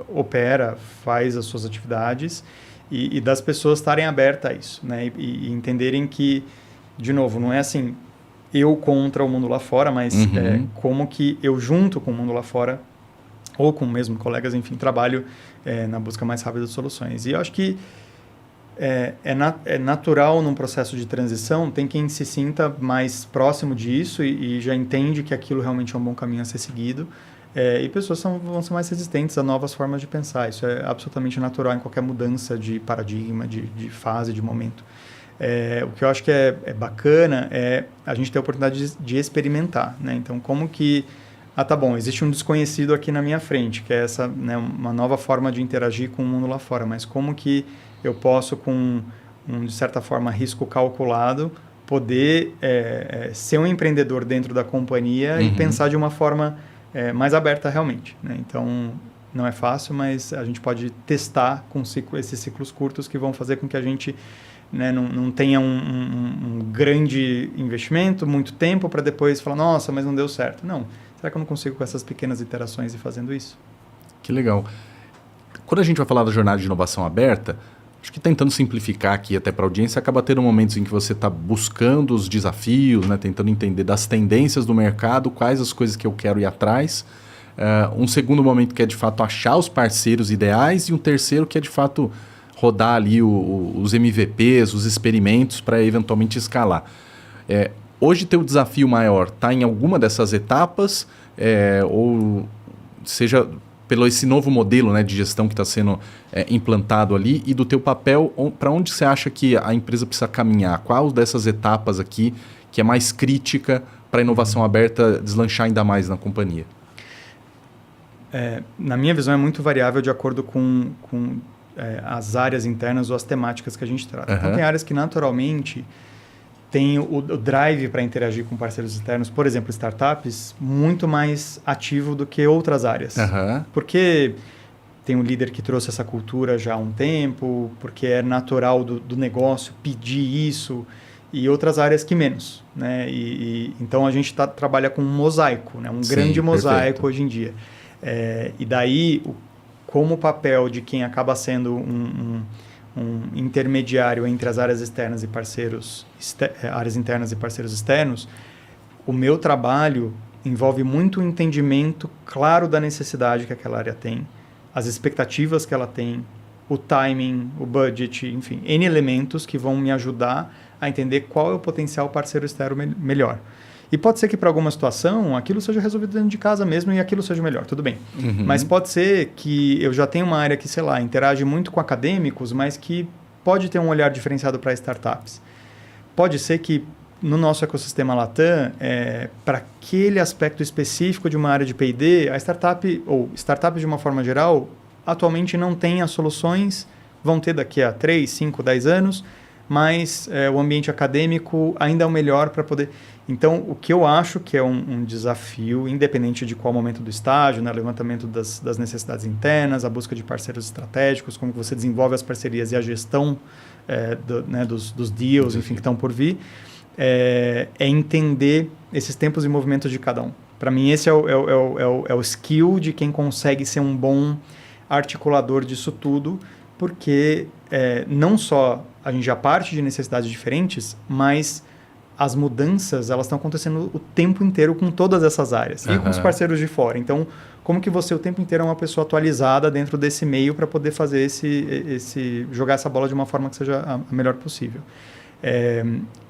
opera, faz as suas atividades e das pessoas estarem abertas a isso, né? E entenderem que, de novo, não é assim, eu contra o mundo lá fora, mas como que eu junto com o mundo lá fora, ou com mesmo colegas, enfim, trabalho na busca mais rápida de soluções. E eu acho que é natural num processo de transição, tem quem se sinta mais próximo disso e já entende que aquilo realmente é um bom caminho a ser seguido. E pessoas vão ser mais resistentes a novas formas de pensar. Isso é absolutamente natural em qualquer mudança de paradigma, de fase, de momento. O que eu acho que é bacana é a gente ter a oportunidade de experimentar, né? Então, como que... tá bom, existe um desconhecido aqui na minha frente, que é essa, né, uma nova forma de interagir com o mundo lá fora. Mas como que eu posso, com de certa forma, risco calculado, poder ser um empreendedor dentro da companhia e pensar de uma forma mais aberta realmente, né? Então, não é fácil, mas a gente pode testar com esses ciclos curtos que vão fazer com que a gente, né, não tenha um grande investimento, muito tempo, para depois falar, nossa, mas não deu certo. Não. Será que eu não consigo com essas pequenas iterações ir fazendo isso? Que legal. Quando a gente vai falar da jornada de inovação aberta, acho que tentando simplificar aqui até para a audiência, acaba tendo momentos em que você está buscando os desafios, né, tentando entender das tendências do mercado, quais as coisas que eu quero ir atrás. Um segundo momento que é de fato achar os parceiros ideais e um terceiro que é de fato rodar ali os MVPs, os experimentos para eventualmente escalar. Hoje teu desafio maior está em alguma dessas etapas, ou seja, pelo esse novo modelo, né, de gestão que está sendo implantado ali, e do teu papel, para onde você acha que a empresa precisa caminhar? Qual dessas etapas aqui que é mais crítica para a inovação aberta deslanchar ainda mais na companhia? Na minha visão, é muito variável de acordo com as áreas internas ou as temáticas que a gente trata. Então, tem áreas que naturalmente tem o drive para interagir com parceiros externos, por exemplo, startups, muito mais ativo do que outras áreas. Porque tem um líder que trouxe essa cultura já há um tempo, porque é natural do negócio pedir isso, e outras áreas que menos, né? Então, a gente trabalha com um mosaico, né? Grande mosaico perfeito. Hoje em dia. E daí, como o papel de quem acaba sendo um intermediário entre as áreas externas e áreas internas e parceiros externos, o meu trabalho envolve muito o entendimento claro da necessidade que aquela área tem, as expectativas que ela tem, o timing, o budget, enfim, N elementos que vão me ajudar a entender qual é o potencial parceiro externo melhor. E pode ser que para alguma situação aquilo seja resolvido dentro de casa mesmo e aquilo seja melhor, tudo bem. Mas pode ser que eu já tenha uma área que, sei lá, interage muito com acadêmicos, mas que pode ter um olhar diferenciado para startups. Pode ser que no nosso ecossistema Latam, para aquele aspecto específico de uma área de P&D, a startup, ou startups de uma forma geral, atualmente não tem as soluções, vão ter daqui a 3, 5, 10 anos, mas o ambiente acadêmico ainda é o melhor para poder... Então, o que eu acho que é um desafio, independente de qual momento do estágio, né, levantamento das necessidades internas, a busca de parceiros estratégicos, como você desenvolve as parcerias e a gestão dos deals, enfim, que estão por vir, é entender esses tempos e movimentos de cada um. Para mim, esse é o skill de quem consegue ser um bom articulador disso tudo, porque não só a gente já parte de necessidades diferentes, mas as mudanças elas estão acontecendo o tempo inteiro com todas essas áreas e com os parceiros de fora. Então, como que você o tempo inteiro é uma pessoa atualizada dentro desse meio para poder fazer jogar essa bola de uma forma que seja a melhor possível?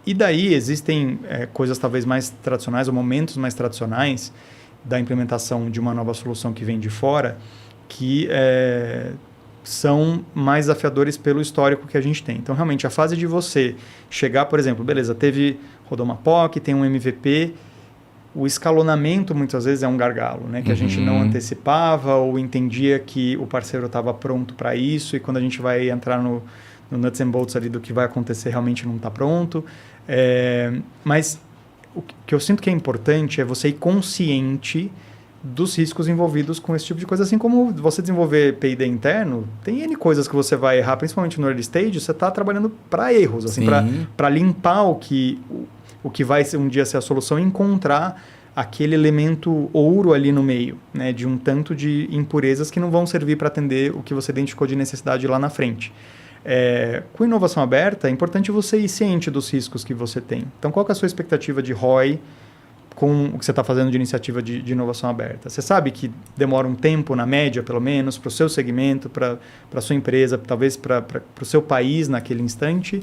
E daí existem coisas talvez mais tradicionais ou momentos mais tradicionais da implementação de uma nova solução que vem de fora que são mais desafiadores pelo histórico que a gente tem. Então, realmente, a fase de você chegar, por exemplo, beleza, rodou uma POC, tem um MVP, o escalonamento muitas vezes é um gargalo, né? Que a gente não antecipava ou entendia que o parceiro estava pronto para isso e quando a gente vai entrar no nuts and bolts ali do que vai acontecer realmente não está pronto. Mas o que eu sinto que é importante é você ir consciente dos riscos envolvidos com esse tipo de coisa, assim como você desenvolver P&D interno, tem N coisas que você vai errar, principalmente no early stage, você está trabalhando para erros, assim, para limpar o que vai um dia ser a solução e encontrar aquele elemento ouro ali no meio, né, de um tanto de impurezas que não vão servir para atender o que você identificou de necessidade lá na frente. Com inovação aberta, é importante você ir ciente dos riscos que você tem. Então, qual que é a sua expectativa de ROI com o que você está fazendo de iniciativa de inovação aberta? Você sabe que demora um tempo, na média, pelo menos, para o seu segmento, para a sua empresa, talvez para o seu país naquele instante.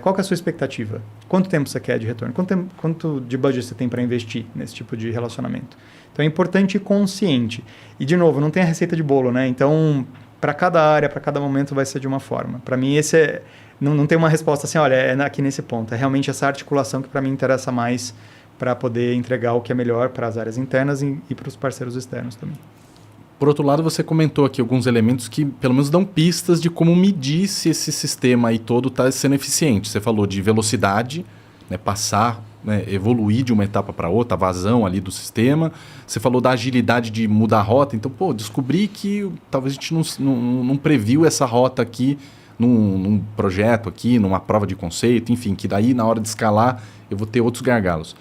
Qual que é a sua expectativa? Quanto tempo você quer de retorno? Quanto de budget você tem para investir nesse tipo de relacionamento? Então, é importante ir consciente. E, de novo, não tem a receita de bolo, né? Então, para cada área, para cada momento, vai ser de uma forma. Para mim, esse não tem uma resposta assim, olha, é aqui nesse ponto. É realmente essa articulação que, para mim, interessa mais para poder entregar o que é melhor para as áreas internas e para os parceiros externos também. Por outro lado, você comentou aqui alguns elementos que, pelo menos, dão pistas de como medir se esse sistema aí todo está sendo eficiente. Você falou de velocidade, né, passar, né, evoluir de uma etapa para outra, a vazão ali do sistema. Você falou da agilidade de mudar a rota. Então, descobri que talvez a gente não previu essa rota aqui num projeto aqui, numa prova de conceito, enfim, que daí na hora de escalar eu vou ter outros gargalos.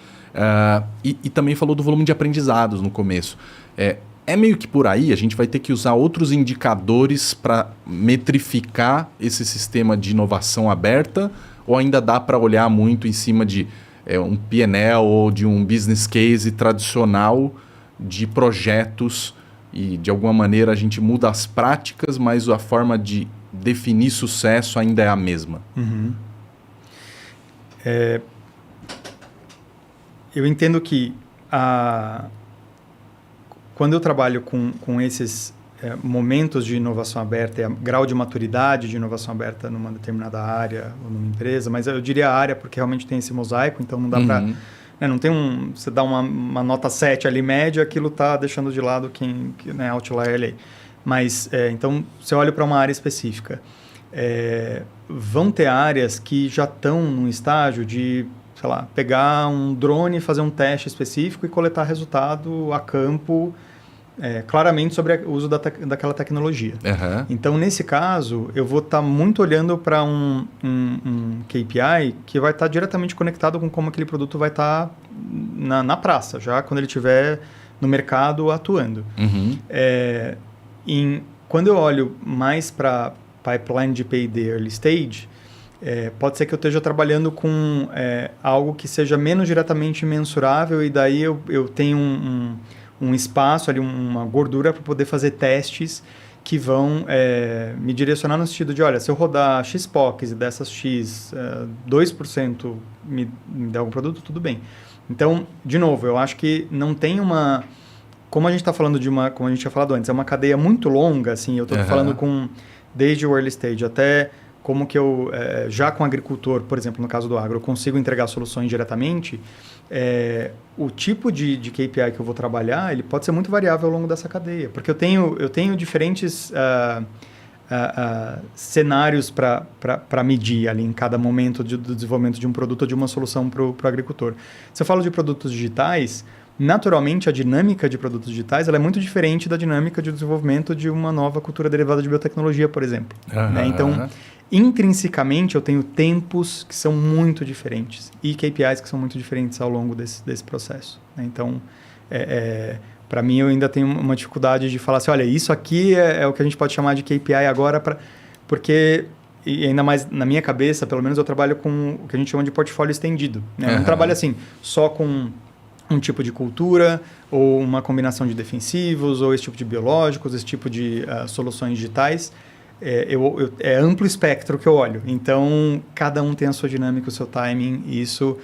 E também falou do volume de aprendizados no começo. É meio que por aí, a gente vai ter que usar outros indicadores para metrificar esse sistema de inovação aberta, ou ainda dá para olhar muito em cima de um P&L ou de um business case tradicional de projetos e, de alguma maneira, a gente muda as práticas, mas a forma de definir sucesso ainda é a mesma? Uhum. Eu entendo que quando eu trabalho com esses momentos de inovação aberta, grau de maturidade de inovação aberta numa determinada área ou numa empresa, mas eu diria área porque realmente tem esse mosaico, então não dá para... não tem você dá uma nota 7 ali média, aquilo está deixando de lado quem né, outlier ali. Mas, então, você olha para uma área específica. Vão ter áreas que já estão num estágio de, sei lá, pegar um drone, fazer um teste específico e coletar resultado a campo, claramente sobre o uso daquela tecnologia. Uhum. Então, nesse caso, eu vou estar muito olhando para um KPI que vai estar diretamente conectado com como aquele produto vai estar na praça, já quando ele estiver no mercado atuando. Uhum. Quando eu olho mais para pipeline de P&D early stage, pode ser que eu esteja trabalhando com algo que seja menos diretamente mensurável e daí eu tenho um espaço ali, uma gordura para poder fazer testes que vão me direcionar no sentido de, olha, se eu rodar X POCs e dessas X 2% me der algum produto, tudo bem. Então, de novo, eu acho que não tem uma... Como a gente está falando como a gente tinha falado antes, é uma cadeia muito longa, assim, eu estou falando desde o early stage até como que eu, já com o agricultor, por exemplo, no caso do agro, eu consigo entregar soluções diretamente, o tipo de KPI que eu vou trabalhar, ele pode ser muito variável ao longo dessa cadeia, porque eu tenho diferentes cenários para medir ali em cada momento do desenvolvimento de um produto ou de uma solução para o agricultor. Se eu falo de produtos digitais, naturalmente a dinâmica de produtos digitais ela é muito diferente da dinâmica de desenvolvimento de uma nova cultura derivada de biotecnologia, por exemplo. Né? Então, intrinsecamente, eu tenho tempos que são muito diferentes e KPIs que são muito diferentes ao longo desse processo. Né? Então, para mim, eu ainda tenho uma dificuldade de falar assim, olha, isso aqui é o que a gente pode chamar de KPI agora, porque, e ainda mais na minha cabeça, pelo menos eu trabalho com o que a gente chama de portfólio estendido. Né? Eu não trabalho assim, só com um tipo de cultura, ou uma combinação de defensivos, ou esse tipo de biológicos, esse tipo de soluções digitais. É amplo espectro que eu olho. Então, cada um tem a sua dinâmica, o seu timing, e isso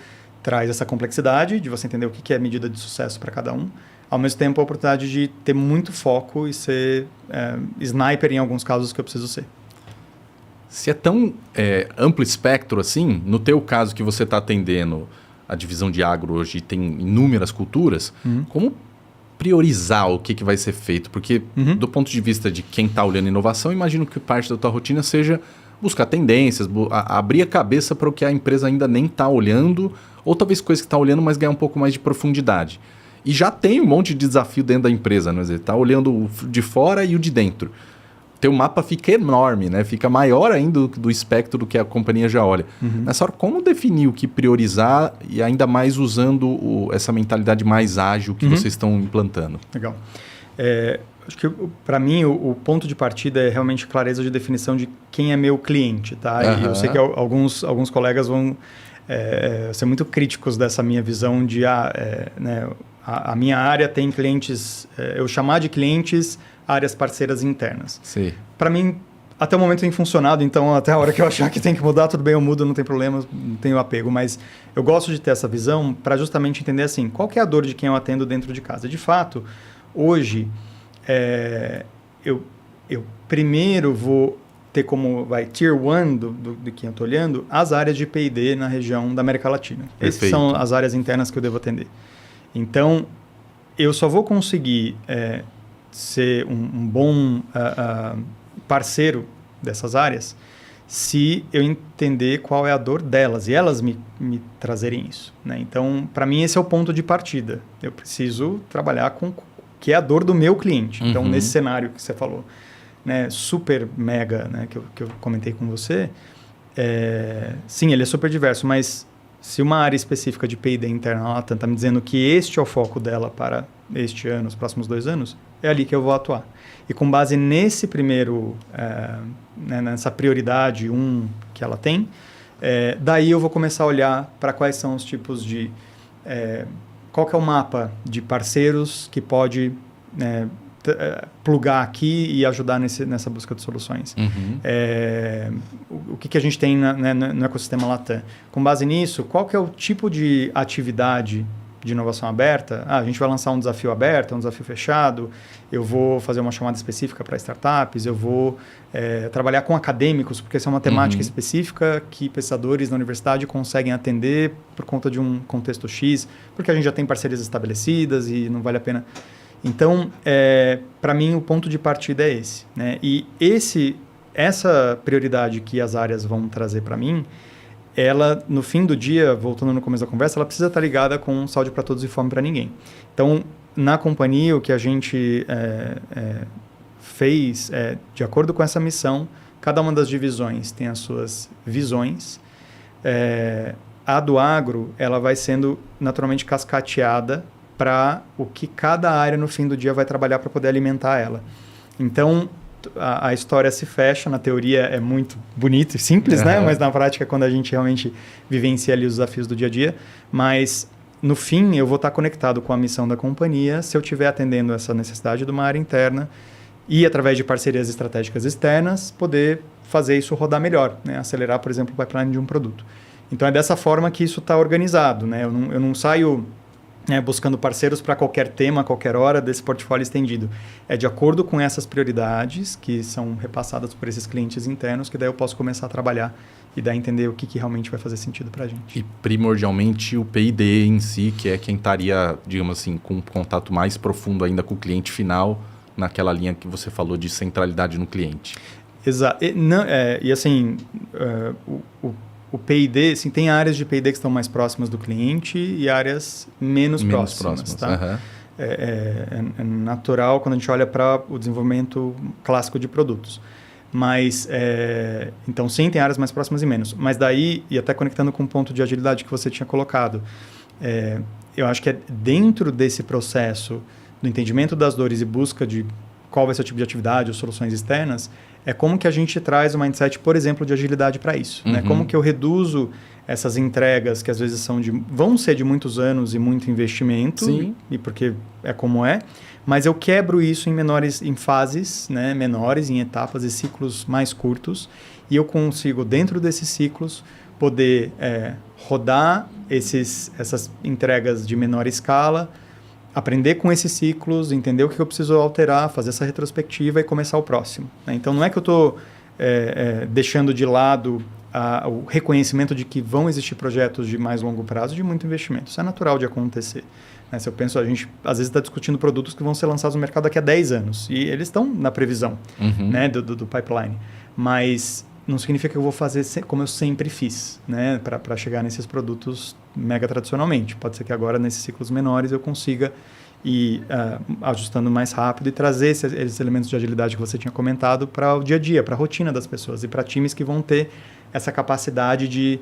traz essa complexidade de você entender o que é medida de sucesso para cada um. Ao mesmo tempo, a oportunidade de ter muito foco e ser sniper em alguns casos que eu preciso ser. Se é tão amplo espectro assim, no teu caso que você está atendendo a divisão de agro hoje tem inúmeras culturas, como priorizar o que vai ser feito? Porque do ponto de vista de quem está olhando inovação, imagino que parte da tua rotina seja buscar tendências, abrir a cabeça para o que a empresa ainda nem está olhando, ou talvez coisas que está olhando, mas ganhar um pouco mais de profundidade. E já tem um monte de desafio dentro da empresa, né? Está olhando o de fora e o de dentro. Teu mapa fica enorme, né? Fica maior ainda do espectro do que a companhia já olha. Nessa hora, como definir o que priorizar e ainda mais usando essa mentalidade mais ágil que vocês estão implantando? Legal. Acho que, para mim, o ponto de partida é realmente clareza de definição de quem é meu cliente, tá? Uhum. E eu sei que alguns colegas vão ser muito críticos dessa minha visão de, né, a minha área tem clientes, eu chamar de clientes áreas parceiras internas. Sim. Para mim, até o momento tem funcionado, então até a hora que eu achar que tem que mudar, tudo bem, eu mudo, não tem problema, não tenho apego. Mas eu gosto de ter essa visão para justamente entender assim, qual que é a dor de quem eu atendo dentro de casa. De fato, hoje, eu primeiro vou ter como Tier 1 de quem eu estou olhando, as áreas de P&D na região da América Latina. Essas são as áreas internas que eu devo atender. Então, eu só vou conseguir ser um bom parceiro dessas áreas se eu entender qual é a dor delas e elas me trazerem isso, né? Então, para mim, esse é o ponto de partida. Eu preciso trabalhar com o que é a dor do meu cliente. Uhum. Então, nesse cenário que você falou, né, super mega, né, que eu comentei com você, sim, ele é super diverso, mas se uma área específica de P&D interna ela está me dizendo que este é o foco dela para este ano, os próximos 2 anos, é ali que eu vou atuar. E com base nesse primeiro, né, nessa prioridade 1 que ela tem, daí eu vou começar a olhar para quais são os tipos de... qual que é o mapa de parceiros que pode plugar aqui e ajudar nessa busca de soluções. Uhum. O que a gente tem no ecossistema Latam? Com base nisso, qual que é o tipo de atividade de inovação aberta? A gente vai lançar um desafio aberto, um desafio fechado, eu vou fazer uma chamada específica para startups, eu vou trabalhar com acadêmicos, porque essa é uma temática específica que pesquisadores na universidade conseguem atender por conta de um contexto X, porque a gente já tem parcerias estabelecidas e não vale a pena... Então, para mim, o ponto de partida é esse, né? E essa prioridade que as áreas vão trazer para mim, ela, no fim do dia, voltando no começo da conversa, ela precisa estar ligada com saúde para todos e fome para ninguém. Então, na companhia, o que a gente fez, de acordo com essa missão, cada uma das divisões tem as suas visões. A do agro, ela vai sendo naturalmente cascateada para o que cada área no fim do dia vai trabalhar para poder alimentar ela. Então, a história se fecha, na teoria é muito bonito e simples, né? Mas na prática, quando a gente realmente vivencia ali os desafios do dia a dia, mas no fim eu vou estar conectado com a missão da companhia se eu estiver atendendo essa necessidade de uma área interna e através de parcerias estratégicas externas poder fazer isso rodar melhor, né? Acelerar, por exemplo, o pipeline de um produto. Então é dessa forma que isso está organizado, né? Eu não saio... buscando parceiros para qualquer tema, a qualquer hora desse portfólio estendido. É de acordo com essas prioridades que são repassadas por esses clientes internos que daí eu posso começar a trabalhar e daí entender o que realmente vai fazer sentido para a gente. E primordialmente o P&D em si, que é quem estaria, digamos assim, com um contato mais profundo ainda com o cliente final, naquela linha que você falou de centralidade no cliente. Exato. E assim, o P&D, assim, tem áreas de P&D que estão mais próximas do cliente e áreas menos próximas. Tá? Uhum. É natural quando a gente olha para o desenvolvimento clássico de produtos. Mas, então, sim, tem áreas mais próximas e menos. Mas daí, e até conectando com o ponto de agilidade que você tinha colocado, eu acho que é dentro desse processo do entendimento das dores e busca de qual vai ser o tipo de atividade ou soluções externas, é como que a gente traz um mindset, por exemplo, de agilidade para isso. Uhum. Né? Como que eu reduzo essas entregas que às vezes vão ser de muitos anos e muito investimento, e porque é como é, mas eu quebro isso em fases, né, menores, em etapas e ciclos mais curtos, e eu consigo, dentro desses ciclos, poder rodar essas entregas de menor escala, aprender com esses ciclos, entender o que eu preciso alterar, fazer essa retrospectiva e começar o próximo. Né? Então, não é que eu estou deixando de lado o reconhecimento de que vão existir projetos de mais longo prazo, de muito investimento. Isso é natural de acontecer. Né? Se eu penso, a gente às vezes está discutindo produtos que vão ser lançados no mercado daqui a 10 anos. E eles estão na previsão né, do pipeline. Mas não significa que eu vou fazer como eu sempre fiz, né, para chegar nesses produtos mega tradicionalmente. Pode ser que agora, nesses ciclos menores, eu consiga ir ajustando mais rápido e trazer esses elementos de agilidade que você tinha comentado para o dia a dia, para a rotina das pessoas e para times que vão ter essa capacidade de,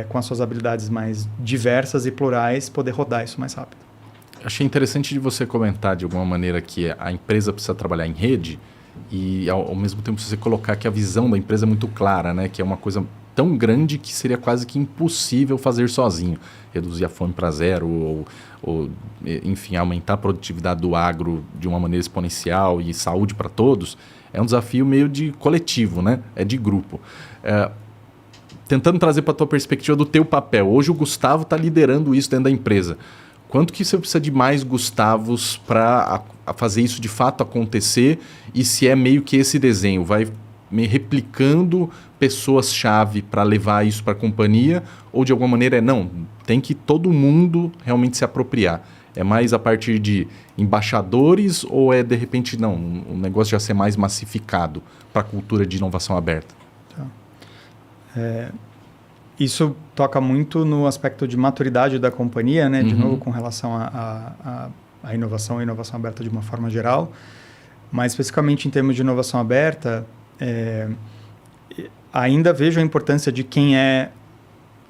com as suas habilidades mais diversas e plurais, poder rodar isso mais rápido. Achei interessante de você comentar de alguma maneira que a empresa precisa trabalhar em rede e ao mesmo tempo você colocar que a visão da empresa é muito clara, né? Que é uma coisa tão grande que seria quase que impossível fazer sozinho. Reduzir a fome para zero ou, enfim, aumentar a produtividade do agro de uma maneira exponencial e saúde para todos, é um desafio meio de coletivo, né? É de grupo. Tentando trazer para a tua perspectiva do teu papel. Hoje o Gustavo está liderando isso dentro da empresa. Quanto que você precisa de mais Gustavos para fazer isso de fato acontecer? E se é meio que esse desenho vai me replicando pessoas-chave para levar isso para a companhia? Ou de alguma maneira não, tem que todo mundo realmente se apropriar? É mais a partir de embaixadores ou é de repente não, o negócio já ser mais massificado para a cultura de inovação aberta? Isso toca muito no aspecto de maturidade da companhia, né? De novo, com relação à inovação e inovação aberta de uma forma geral. Mas, especificamente em termos de inovação aberta, ainda vejo a importância de quem é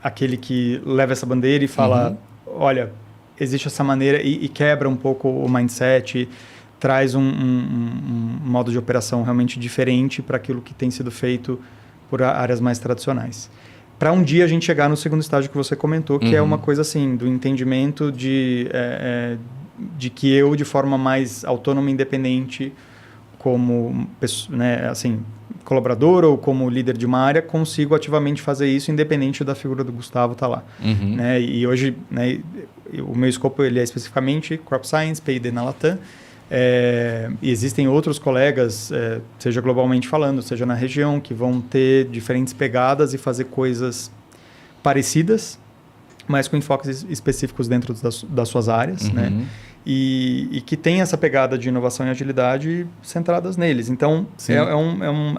aquele que leva essa bandeira e fala, olha, existe essa maneira e quebra um pouco o mindset, traz um modo de operação realmente diferente para aquilo que tem sido feito por áreas mais tradicionais. Para um dia a gente chegar no segundo estágio que você comentou, que é uma coisa assim, do entendimento de que eu, de forma mais autônoma e independente, como né, assim, colaborador ou como líder de uma área, consigo ativamente fazer isso, independente da figura do Gustavo estar lá. Né? E hoje, né, o meu escopo ele é especificamente Crop Science, P&D na Latam. E existem outros colegas, seja globalmente falando, seja na região, que vão ter diferentes pegadas e fazer coisas parecidas, mas com enfoques específicos dentro das suas áreas, né? E que tem essa pegada de inovação e agilidade centradas neles. Então,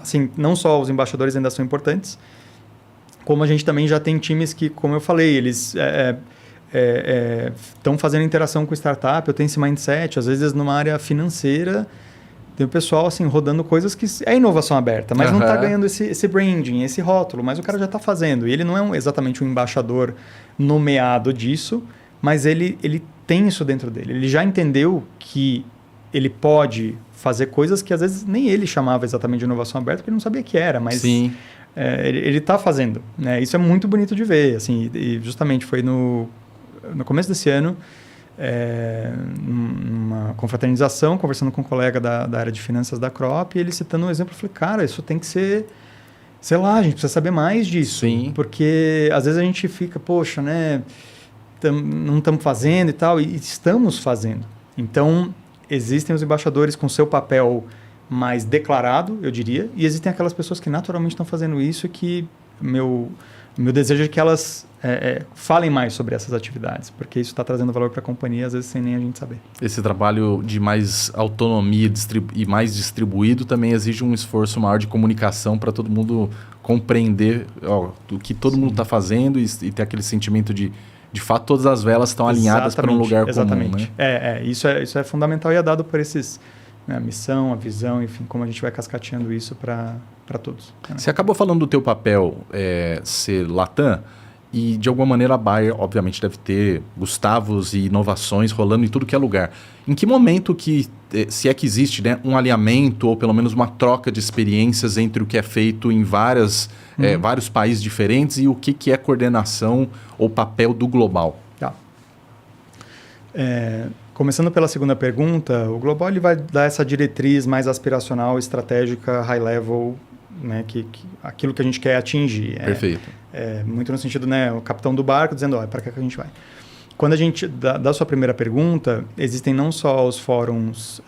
assim, não só os embaixadores ainda são importantes, como a gente também já tem times que, como eu falei, eles estão fazendo interação com startup, eu tenho esse mindset, às vezes numa área financeira, tem o pessoal assim, rodando coisas que é inovação aberta, mas não está ganhando esse branding, esse rótulo, mas o cara já está fazendo. E ele não é exatamente um embaixador nomeado disso, mas ele tem isso dentro dele. Ele já entendeu que ele pode fazer coisas que às vezes nem ele chamava exatamente de inovação aberta, porque ele não sabia que era, mas ele está fazendo. Né? Isso é muito bonito de ver. Assim, e justamente foi no começo desse ano, numa confraternização, conversando com um colega da área de finanças da Crop, e ele citando um exemplo, eu falei, cara, isso tem que ser, sei lá, a gente precisa saber mais disso. Sim. Porque às vezes a gente fica, poxa, né, não estamos fazendo e tal, e estamos fazendo. Então, existem os embaixadores com seu papel mais declarado, eu diria, e existem aquelas pessoas que naturalmente estão fazendo isso e que meu desejo é que elas falem mais sobre essas atividades, porque isso está trazendo valor para a companhia, às vezes sem nem a gente saber. Esse trabalho de mais autonomia e mais distribuído também exige um esforço maior de comunicação para todo mundo compreender o que todo mundo está fazendo e ter aquele sentimento de fato, todas as velas estão alinhadas para um lugar comum. Né? Isso é fundamental e é dado por esses... a missão, a visão, enfim, como a gente vai cascateando isso para todos. Né? Você acabou falando do teu papel ser Latam e, de alguma maneira, a Bayer, obviamente, deve ter Gustavos e inovações rolando em tudo que é lugar. Em que momento que, se é que existe, né, um alinhamento ou pelo menos uma troca de experiências entre o que é feito em vários países diferentes e o que é coordenação ou papel do global? Tá. Começando pela segunda pergunta, o Global ele vai dar essa diretriz mais aspiracional, estratégica, high level, né, aquilo que a gente quer atingir. Perfeito. Muito no sentido, né, o capitão do barco dizendo, para que a gente vai. Quando a gente, da sua primeira pergunta, existem não só os fóruns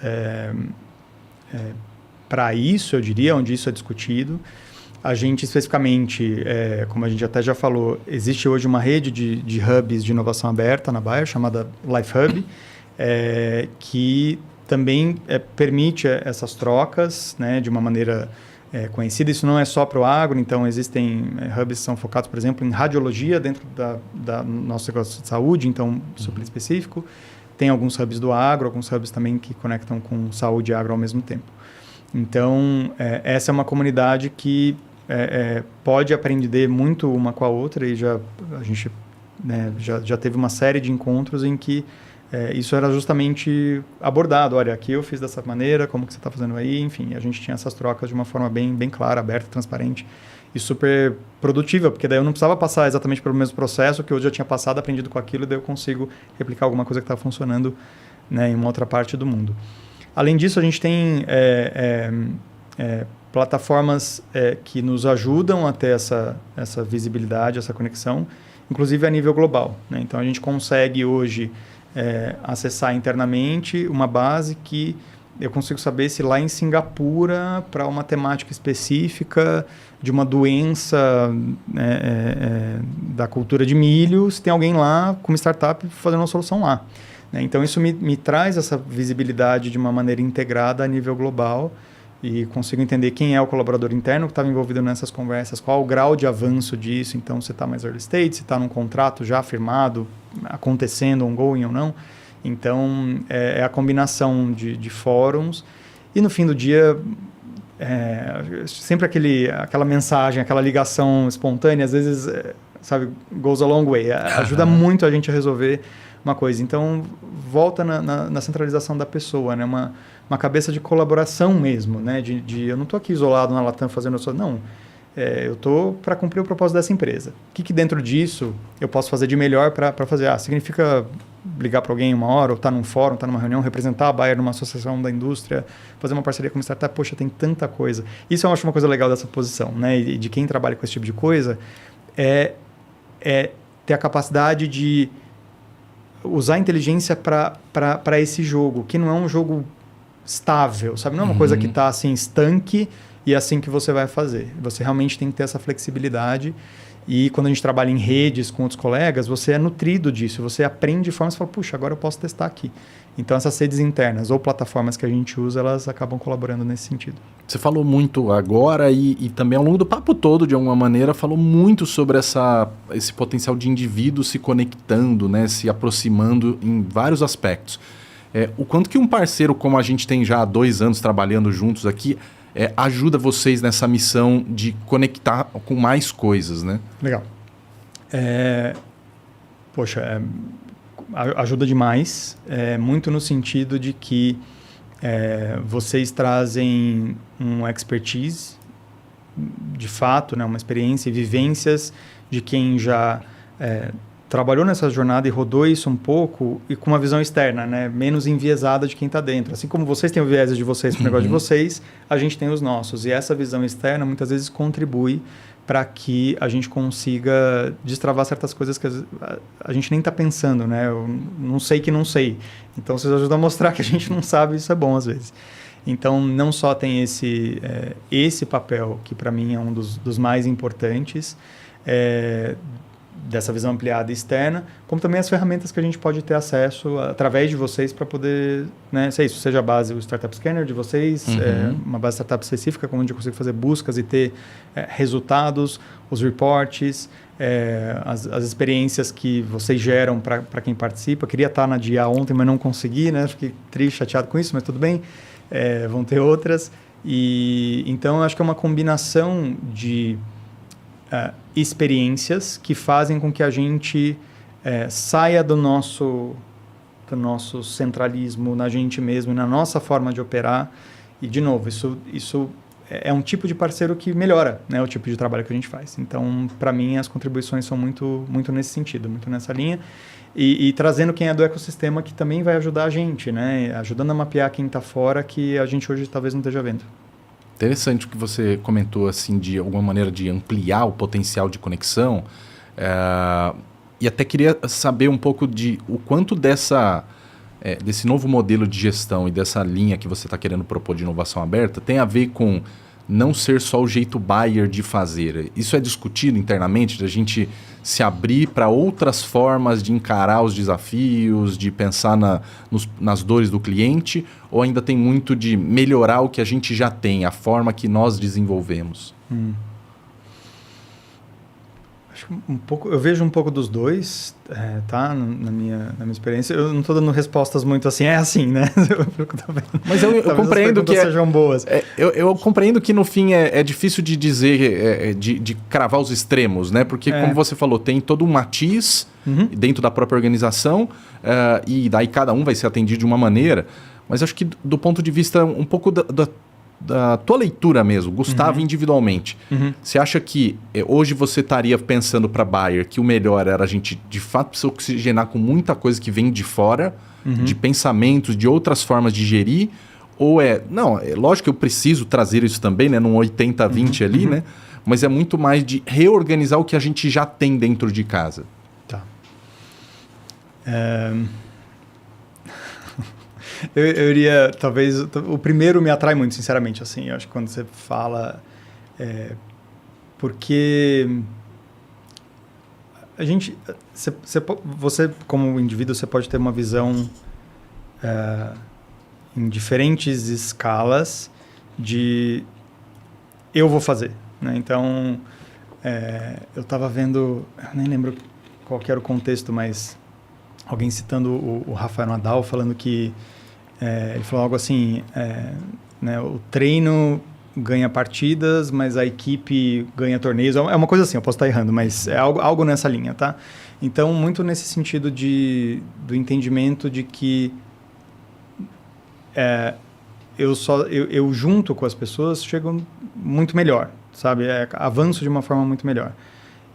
para isso, eu diria, onde isso é discutido. A gente, especificamente, como a gente até já falou, existe hoje uma rede de hubs de inovação aberta na Bayer, chamada Life Hub, que também permite essas trocas, né, de uma maneira conhecida. Isso não é só para o agro, então existem hubs que são focados, por exemplo, em radiologia dentro da nosso negócio de saúde, então super específico. Tem alguns hubs do agro, alguns hubs também que conectam com saúde e agro ao mesmo tempo. Então, essa é uma comunidade que pode aprender muito uma com a outra e a gente já teve uma série de encontros em que isso era justamente abordado. Olha, aqui eu fiz dessa maneira, como que você está fazendo aí? Enfim, a gente tinha essas trocas de uma forma bem, bem clara, aberta, transparente e super produtiva, porque daí eu não precisava passar exatamente pelo mesmo processo que eu já tinha passado, aprendido com aquilo, e daí eu consigo replicar alguma coisa que está funcionando, né, em uma outra parte do mundo. Além disso, a gente tem plataformas que nos ajudam a ter essa visibilidade, essa conexão, inclusive a nível global, né? Então, a gente consegue hoje acessar internamente uma base que eu consigo saber se lá em Singapura, para uma temática específica de uma doença da cultura de milho, se tem alguém lá com uma startup fazendo uma solução lá, né? Então, isso me traz essa visibilidade de uma maneira integrada a nível global e consigo entender quem é o colaborador interno que estava envolvido nessas conversas, qual o grau de avanço disso. Então, se está mais early stage, se está num contrato já firmado, acontecendo, ongoing ou não. Então, é a combinação de fóruns. E no fim do dia, sempre aquela mensagem, aquela ligação espontânea, às vezes, sabe, goes a long way. Ajuda muito a gente a resolver uma coisa. Então, volta na centralização da pessoa, né? Uma cabeça de colaboração mesmo, né? Eu não estou aqui isolado na Latam fazendo isso. Não. Eu estou para cumprir o propósito dessa empresa. O que dentro disso eu posso fazer de melhor para fazer? Significa ligar para alguém uma hora, ou estar num fórum, estar numa reunião, representar a Bayer numa associação da indústria, fazer uma parceria com uma startup. Poxa, tem tanta coisa. Isso eu acho uma coisa legal dessa posição, né? E de quem trabalha com esse tipo de coisa, é ter a capacidade de usar a inteligência para esse jogo, que não é um jogo estável, sabe? Não é uma coisa que está assim, estanque e é assim que você vai fazer. Você realmente tem que ter essa flexibilidade. E quando a gente trabalha em redes com outros colegas, você é nutrido disso. Você aprende de forma que você fala, puxa, agora eu posso testar aqui. Então, essas redes internas ou plataformas que a gente usa, elas acabam colaborando nesse sentido. Você falou muito agora e também ao longo do papo todo, de alguma maneira, falou muito sobre esse potencial de indivíduo se conectando, né, se aproximando em vários aspectos. O quanto que um parceiro, como a gente tem já há 2 anos trabalhando juntos aqui, ajuda vocês nessa missão de conectar com mais coisas, né? Legal. Ajuda demais, muito no sentido de que vocês trazem um expertise, de fato, né, uma experiência e vivências de quem já trabalhou nessa jornada e rodou isso um pouco e com uma visão externa, né, menos enviesada de quem está dentro. Assim como vocês têm o viés de vocês para o negócio de vocês, a gente tem os nossos. E essa visão externa muitas vezes contribui para que a gente consiga destravar certas coisas que a gente nem está pensando, né? Eu não sei que não sei. Então, vocês ajudam a mostrar que a gente não sabe, isso é bom às vezes. Então, não só tem esse papel, que para mim é um dos mais importantes, dessa visão ampliada externa, como também as ferramentas que a gente pode ter acesso através de vocês para poder, né, seja a base, o Startup Scanner de vocês, uma base startup específica, onde eu consigo fazer buscas e ter resultados, os reports, as experiências que vocês geram para quem participa. Queria estar na DIA ontem, mas não consegui, né? Fiquei triste, chateado com isso, mas tudo bem. Vão ter outras. E então, eu acho que é uma combinação de experiências que fazem com que a gente saia do nosso centralismo na gente mesmo, na nossa forma de operar. E, de novo, isso é um tipo de parceiro que melhora, né, o tipo de trabalho que a gente faz. Então, para mim, as contribuições são muito, muito nesse sentido, muito nessa linha. E trazendo quem é do ecossistema que também vai ajudar a gente, né, ajudando a mapear quem está fora que a gente hoje talvez não esteja vendo. Interessante o que você comentou, assim, de alguma maneira de ampliar o potencial de conexão. E até queria saber um pouco de o quanto desse novo modelo de gestão e dessa linha que você está querendo propor de inovação aberta tem a ver com não ser só o jeito Bayer de fazer. Isso é discutido internamente, da gente se abrir para outras formas de encarar os desafios, de pensar nas dores do cliente, ou ainda tem muito de melhorar o que a gente já tem, a forma que nós desenvolvemos? Acho que eu vejo um pouco dos dois, tá? Na minha experiência. Eu não estou dando respostas muito assim, né? Mas eu compreendo que sejam boas. Eu compreendo que no fim é difícil de dizer, de cravar os extremos, né? Porque, como você falou, tem todo um matiz dentro da própria organização e daí cada um vai ser atendido de uma maneira. Mas acho que do ponto de vista um pouco da tua leitura mesmo, Gustavo individualmente, você acha que hoje você estaria pensando para Bayer que o melhor era a gente de fato se oxigenar com muita coisa que vem de fora, de pensamentos, de outras formas de gerir, ou não, é lógico que eu preciso trazer isso também, né, num 80-20 ali, né, mas é muito mais de reorganizar o que a gente já tem dentro de casa. Tá. Eu iria, talvez, o primeiro me atrai muito, sinceramente, assim, eu acho que quando você fala, porque a gente, você como indivíduo, você pode ter uma visão em diferentes escalas de eu vou fazer, né? Então, eu estava vendo, eu nem lembro qual que era o contexto, mas alguém citando o Rafael Nadal falando que ele falou algo assim, né, o treino ganha partidas, mas a equipe ganha torneios. É uma coisa assim, eu posso estar errando, mas é algo nessa linha, tá? Então, muito nesse sentido do entendimento de que eu junto com as pessoas chego muito melhor, sabe? Avanço de uma forma muito melhor.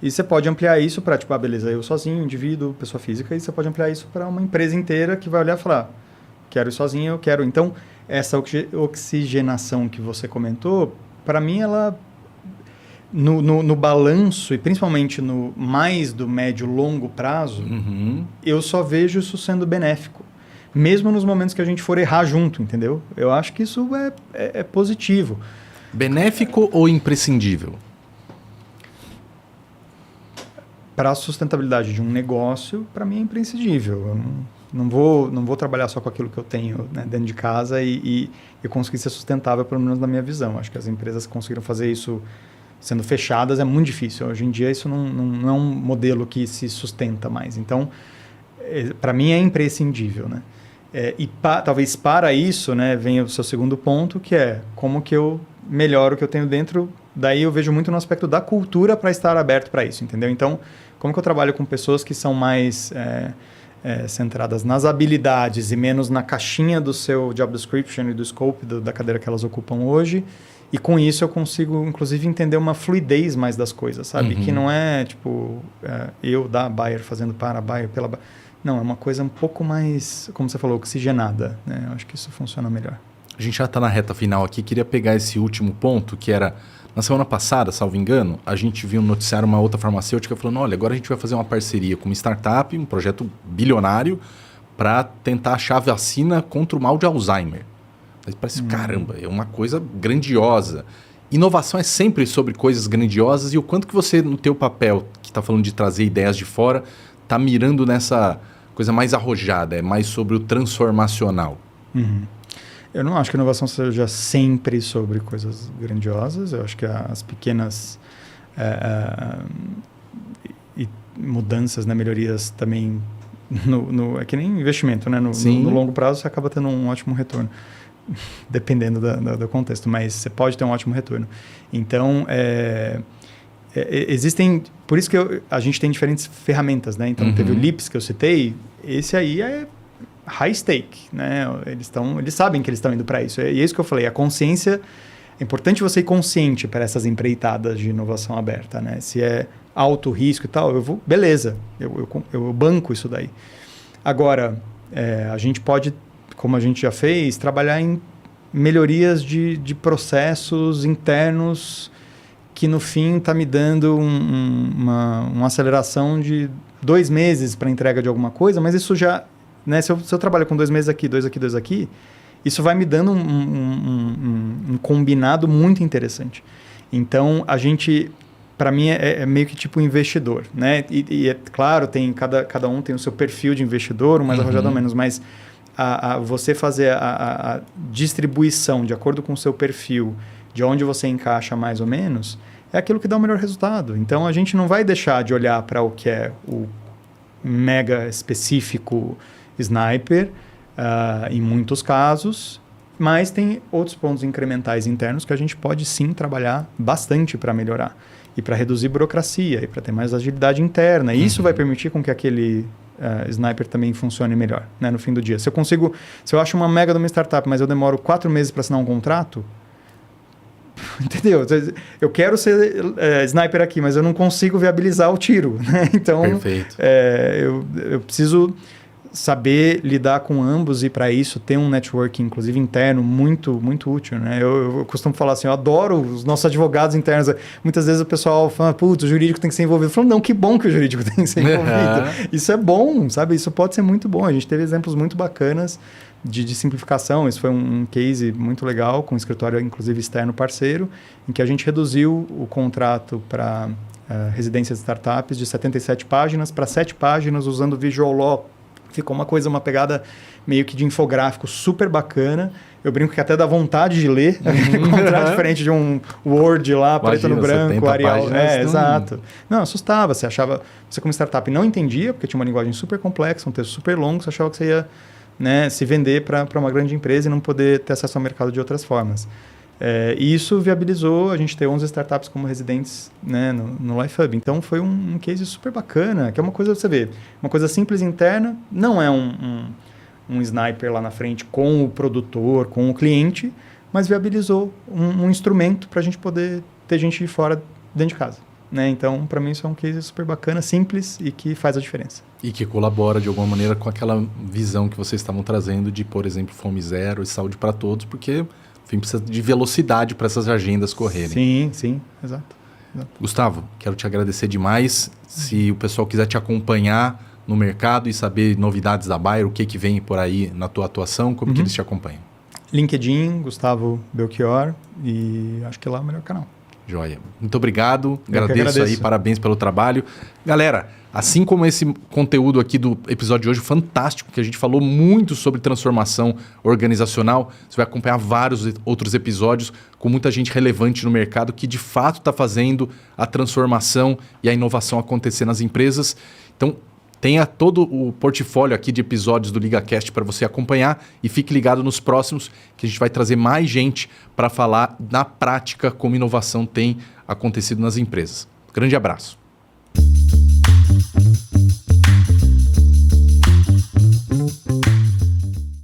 E você pode ampliar isso para, tipo, beleza, eu sozinho, indivíduo, pessoa física, e você pode ampliar isso para uma empresa inteira que vai olhar e falar, quero ir sozinho, eu quero. Então, essa oxigenação que você comentou, para mim, ela, no balanço, e principalmente no mais do médio longo prazo, eu só vejo isso sendo benéfico. Mesmo nos momentos que a gente for errar junto, entendeu? Eu acho que isso é positivo. Benéfico ou imprescindível? Para a sustentabilidade de um negócio, para mim é imprescindível. Eu não vou trabalhar só com aquilo que eu tenho, né, dentro de casa e conseguir ser sustentável, pelo menos na minha visão. Acho que as empresas que conseguiram fazer isso sendo fechadas é muito difícil. Hoje em dia isso não é um modelo que se sustenta mais. Então, para mim é imprescindível, né? Talvez para isso, né, venha o seu segundo ponto, que é como que eu melhoro o que eu tenho dentro. Daí eu vejo muito no aspecto da cultura para estar aberto para isso, entendeu? Então, como que eu trabalho com pessoas que são mais centradas nas habilidades e menos na caixinha do seu job description e do scope da cadeira que elas ocupam hoje, e com isso eu consigo, inclusive, entender uma fluidez mais das coisas, sabe? Que não é, tipo, eu da Bayer fazendo para a Bayer, pela Bayer. Não, é uma coisa um pouco mais, como você falou, oxigenada, né? Eu acho que isso funciona melhor. A gente já está na reta final aqui, queria pegar esse último ponto, que era, na semana passada, salvo engano, a gente viu noticiar uma outra farmacêutica falando, olha, agora a gente vai fazer uma parceria com uma startup, um projeto bilionário, para tentar achar a vacina contra o mal de Alzheimer. Mas parece, caramba, é uma coisa grandiosa. Inovação é sempre sobre coisas grandiosas e o quanto que você, no teu papel, que está falando de trazer ideias de fora, está mirando nessa coisa mais arrojada, é mais sobre o transformacional. Eu não acho que a inovação seja sempre sobre coisas grandiosas. Eu acho que as pequenas mudanças, né, melhorias também, é que nem investimento, né? No longo prazo você acaba tendo um ótimo retorno, dependendo do contexto, mas você pode ter um ótimo retorno. Então, existem... Por isso que a gente tem diferentes ferramentas, né? Então, teve o LIPS que eu citei, esse aí é high stake, né? Eles sabem que eles estão indo para isso. E é isso que eu falei, a consciência... É importante você ir consciente para essas empreitadas de inovação aberta, né? Se é alto risco e tal, beleza, eu banco isso daí. Agora, a gente pode, como a gente já fez, trabalhar em melhorias de processos internos que no fim está me dando uma aceleração de 2 meses para entrega de alguma coisa, mas isso já... Né, se eu trabalho com 2 meses aqui, 2 aqui, 2 aqui, isso vai me dando um combinado muito interessante. Então, a gente, para mim, é meio que tipo um investidor, né? E é claro, cada um tem o seu perfil de investidor, um mais arrojado ou menos, mas você fazer a distribuição de acordo com o seu perfil, de onde você encaixa mais ou menos, é aquilo que dá o melhor resultado. Então, a gente não vai deixar de olhar para o que é o mega específico sniper, em muitos casos, mas tem outros pontos incrementais internos que a gente pode sim trabalhar bastante para melhorar e para reduzir burocracia e para ter mais agilidade interna. E isso vai permitir com que aquele sniper também funcione melhor, né, no fim do dia. Se eu acho uma mega de uma startup, mas eu demoro 4 meses para assinar um contrato, entendeu? Eu quero ser sniper aqui, mas eu não consigo viabilizar o tiro, né? Então, eu preciso saber lidar com ambos e para isso ter um networking, inclusive interno, muito, muito útil, né? Eu costumo falar assim, eu adoro os nossos advogados internos. Muitas vezes o pessoal fala, putz, o jurídico tem que ser envolvido. Eu falo, não, que bom que o jurídico tem que ser envolvido. Isso é bom, sabe? Isso pode ser muito bom. A gente teve exemplos muito bacanas de simplificação. Isso foi um case muito legal, com um escritório, inclusive, externo parceiro, em que a gente reduziu o contrato para residências de startups de 77 páginas para 7 páginas usando Visual Law. Ficou uma pegada meio que de infográfico super bacana. Eu brinco que até dá vontade de ler contrato diferente de um Word lá, preto no branco, Arial. Exato. Não, assustava. Você como startup não entendia, porque tinha uma linguagem super complexa, um texto super longo, você achava que você ia, né, se vender para uma grande empresa e não poder ter acesso ao mercado de outras formas. E isso viabilizou a gente ter 11 startups como residentes, né, no LifeHub. Então, foi um case super bacana, que é uma coisa, você vê, uma coisa simples interna, não é um sniper lá na frente com o produtor, com o cliente, mas viabilizou um instrumento para a gente poder ter gente de fora dentro de casa. Né? Então, para mim, isso é um case super bacana, simples e que faz a diferença. E que colabora, de alguma maneira, com aquela visão que vocês estavam trazendo de, por exemplo, fome zero e saúde para todos, porque... Enfim, precisa de velocidade para essas agendas correrem. Sim, exato. Gustavo, quero te agradecer demais. Se o pessoal quiser te acompanhar no mercado e saber novidades da Bayer, o que vem por aí na tua atuação, como que eles te acompanham? LinkedIn, Gustavo Belchior, e acho que lá é o melhor canal. Joia. Muito obrigado. Agradeço aí, parabéns pelo trabalho. Galera, assim como esse conteúdo aqui do episódio de hoje, fantástico, que a gente falou muito sobre transformação organizacional, você vai acompanhar vários outros episódios com muita gente relevante no mercado que de fato está fazendo a transformação e a inovação acontecer nas empresas. Então, tenha todo o portfólio aqui de episódios do LigaCast para você acompanhar e fique ligado nos próximos, que a gente vai trazer mais gente para falar na prática como inovação tem acontecido nas empresas. Grande abraço.